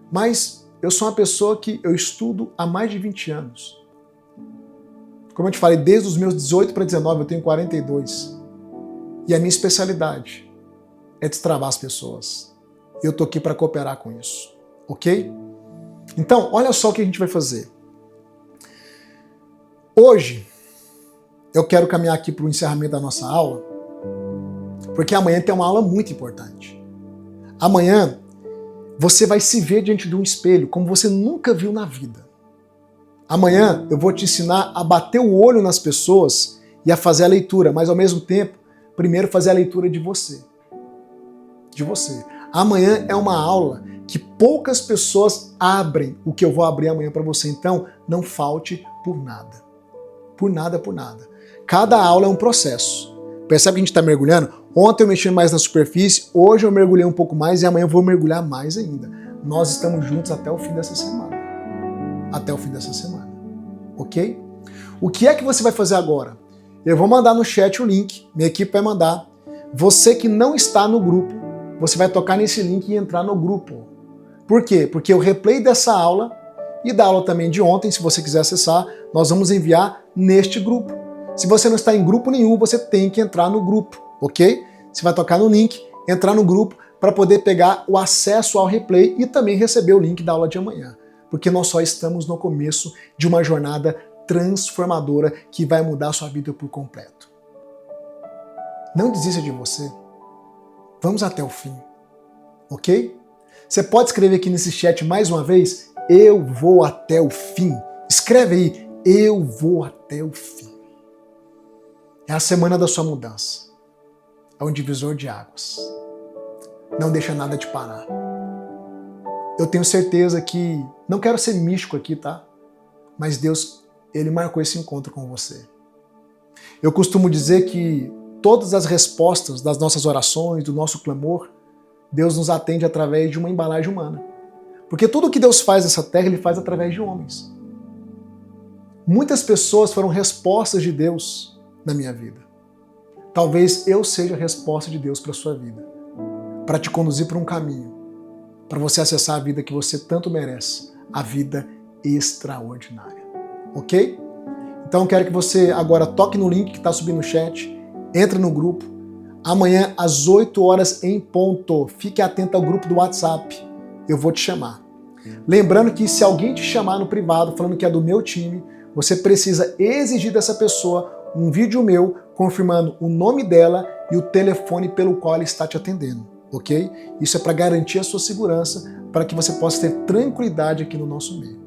Mas eu sou uma pessoa que eu estudo há mais de 20 anos. Como eu te falei, desde os meus 18 para 19, eu tenho 42. E a minha especialidade é destravar as pessoas. Eu estou aqui para cooperar com isso, ok? Então, olha só o que a gente vai fazer. Hoje, eu quero caminhar aqui para o encerramento da nossa aula, porque amanhã tem uma aula muito importante. Amanhã, você vai se ver diante de um espelho como você nunca viu na vida. Amanhã, eu vou te ensinar a bater o olho nas pessoas e a fazer a leitura, mas ao mesmo tempo, primeiro fazer a leitura de você. De você. Amanhã é uma aula que poucas pessoas abrem o que eu vou abrir amanhã para você. Então, não falte por nada. Por nada, por nada. Cada aula é um processo. Percebe que a gente está mergulhando? Ontem eu mexi mais na superfície, hoje eu mergulhei um pouco mais e amanhã eu vou mergulhar mais ainda. Nós estamos juntos até o fim dessa semana. Até o fim dessa semana. Ok? O que é que você vai fazer agora? Eu vou mandar no chat o link, minha equipe vai mandar. Você que não está no grupo, você vai tocar nesse link e entrar no grupo. Por quê? Porque o replay dessa aula e da aula também de ontem, se você quiser acessar, nós vamos enviar neste grupo. Se você não está em grupo nenhum, você tem que entrar no grupo, ok? Você vai tocar no link, entrar no grupo para poder pegar o acesso ao replay e também receber o link da aula de amanhã. Porque nós só estamos no começo de uma jornada transformadora que vai mudar a sua vida por completo. Não desista de você. Vamos até o fim, ok? Você pode escrever aqui nesse chat mais uma vez, eu vou até o fim. Escreve aí, eu vou até o fim. É a semana da sua mudança. É um divisor de águas. Não deixa nada te parar. Eu tenho certeza que, não quero ser místico aqui, tá? Mas Deus, Ele marcou esse encontro com você. Eu costumo dizer que todas as respostas das nossas orações, do nosso clamor, Deus nos atende através de uma embalagem humana. Porque tudo que Deus faz nessa terra, Ele faz através de homens. Muitas pessoas foram respostas de Deus na minha vida. Talvez eu seja a resposta de Deus para a sua vida. Para te conduzir para um caminho. Para você acessar a vida que você tanto merece. A vida extraordinária. Ok? Então eu quero que você agora toque no link que está subindo no chat. Entre no grupo. Amanhã às 8 horas em ponto. Fique atento ao grupo do WhatsApp. Eu vou te chamar. Lembrando que se alguém te chamar no privado falando que é do meu time, você precisa exigir dessa pessoa um vídeo meu confirmando o nome dela e o telefone pelo qual ela está te atendendo, ok? Isso é para garantir a sua segurança, para que você possa ter tranquilidade aqui no nosso meio.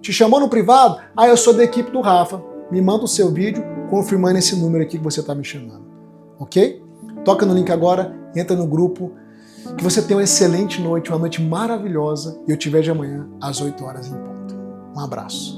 Te chamou no privado? Ah, eu sou da equipe do Rafa. Me manda o seu vídeo confirmando esse número aqui que você está me chamando, ok? Toca no link agora, entra no grupo. Que você tenha uma excelente noite, uma noite maravilhosa e eu te vejo amanhã às 8 horas em ponto. Um abraço.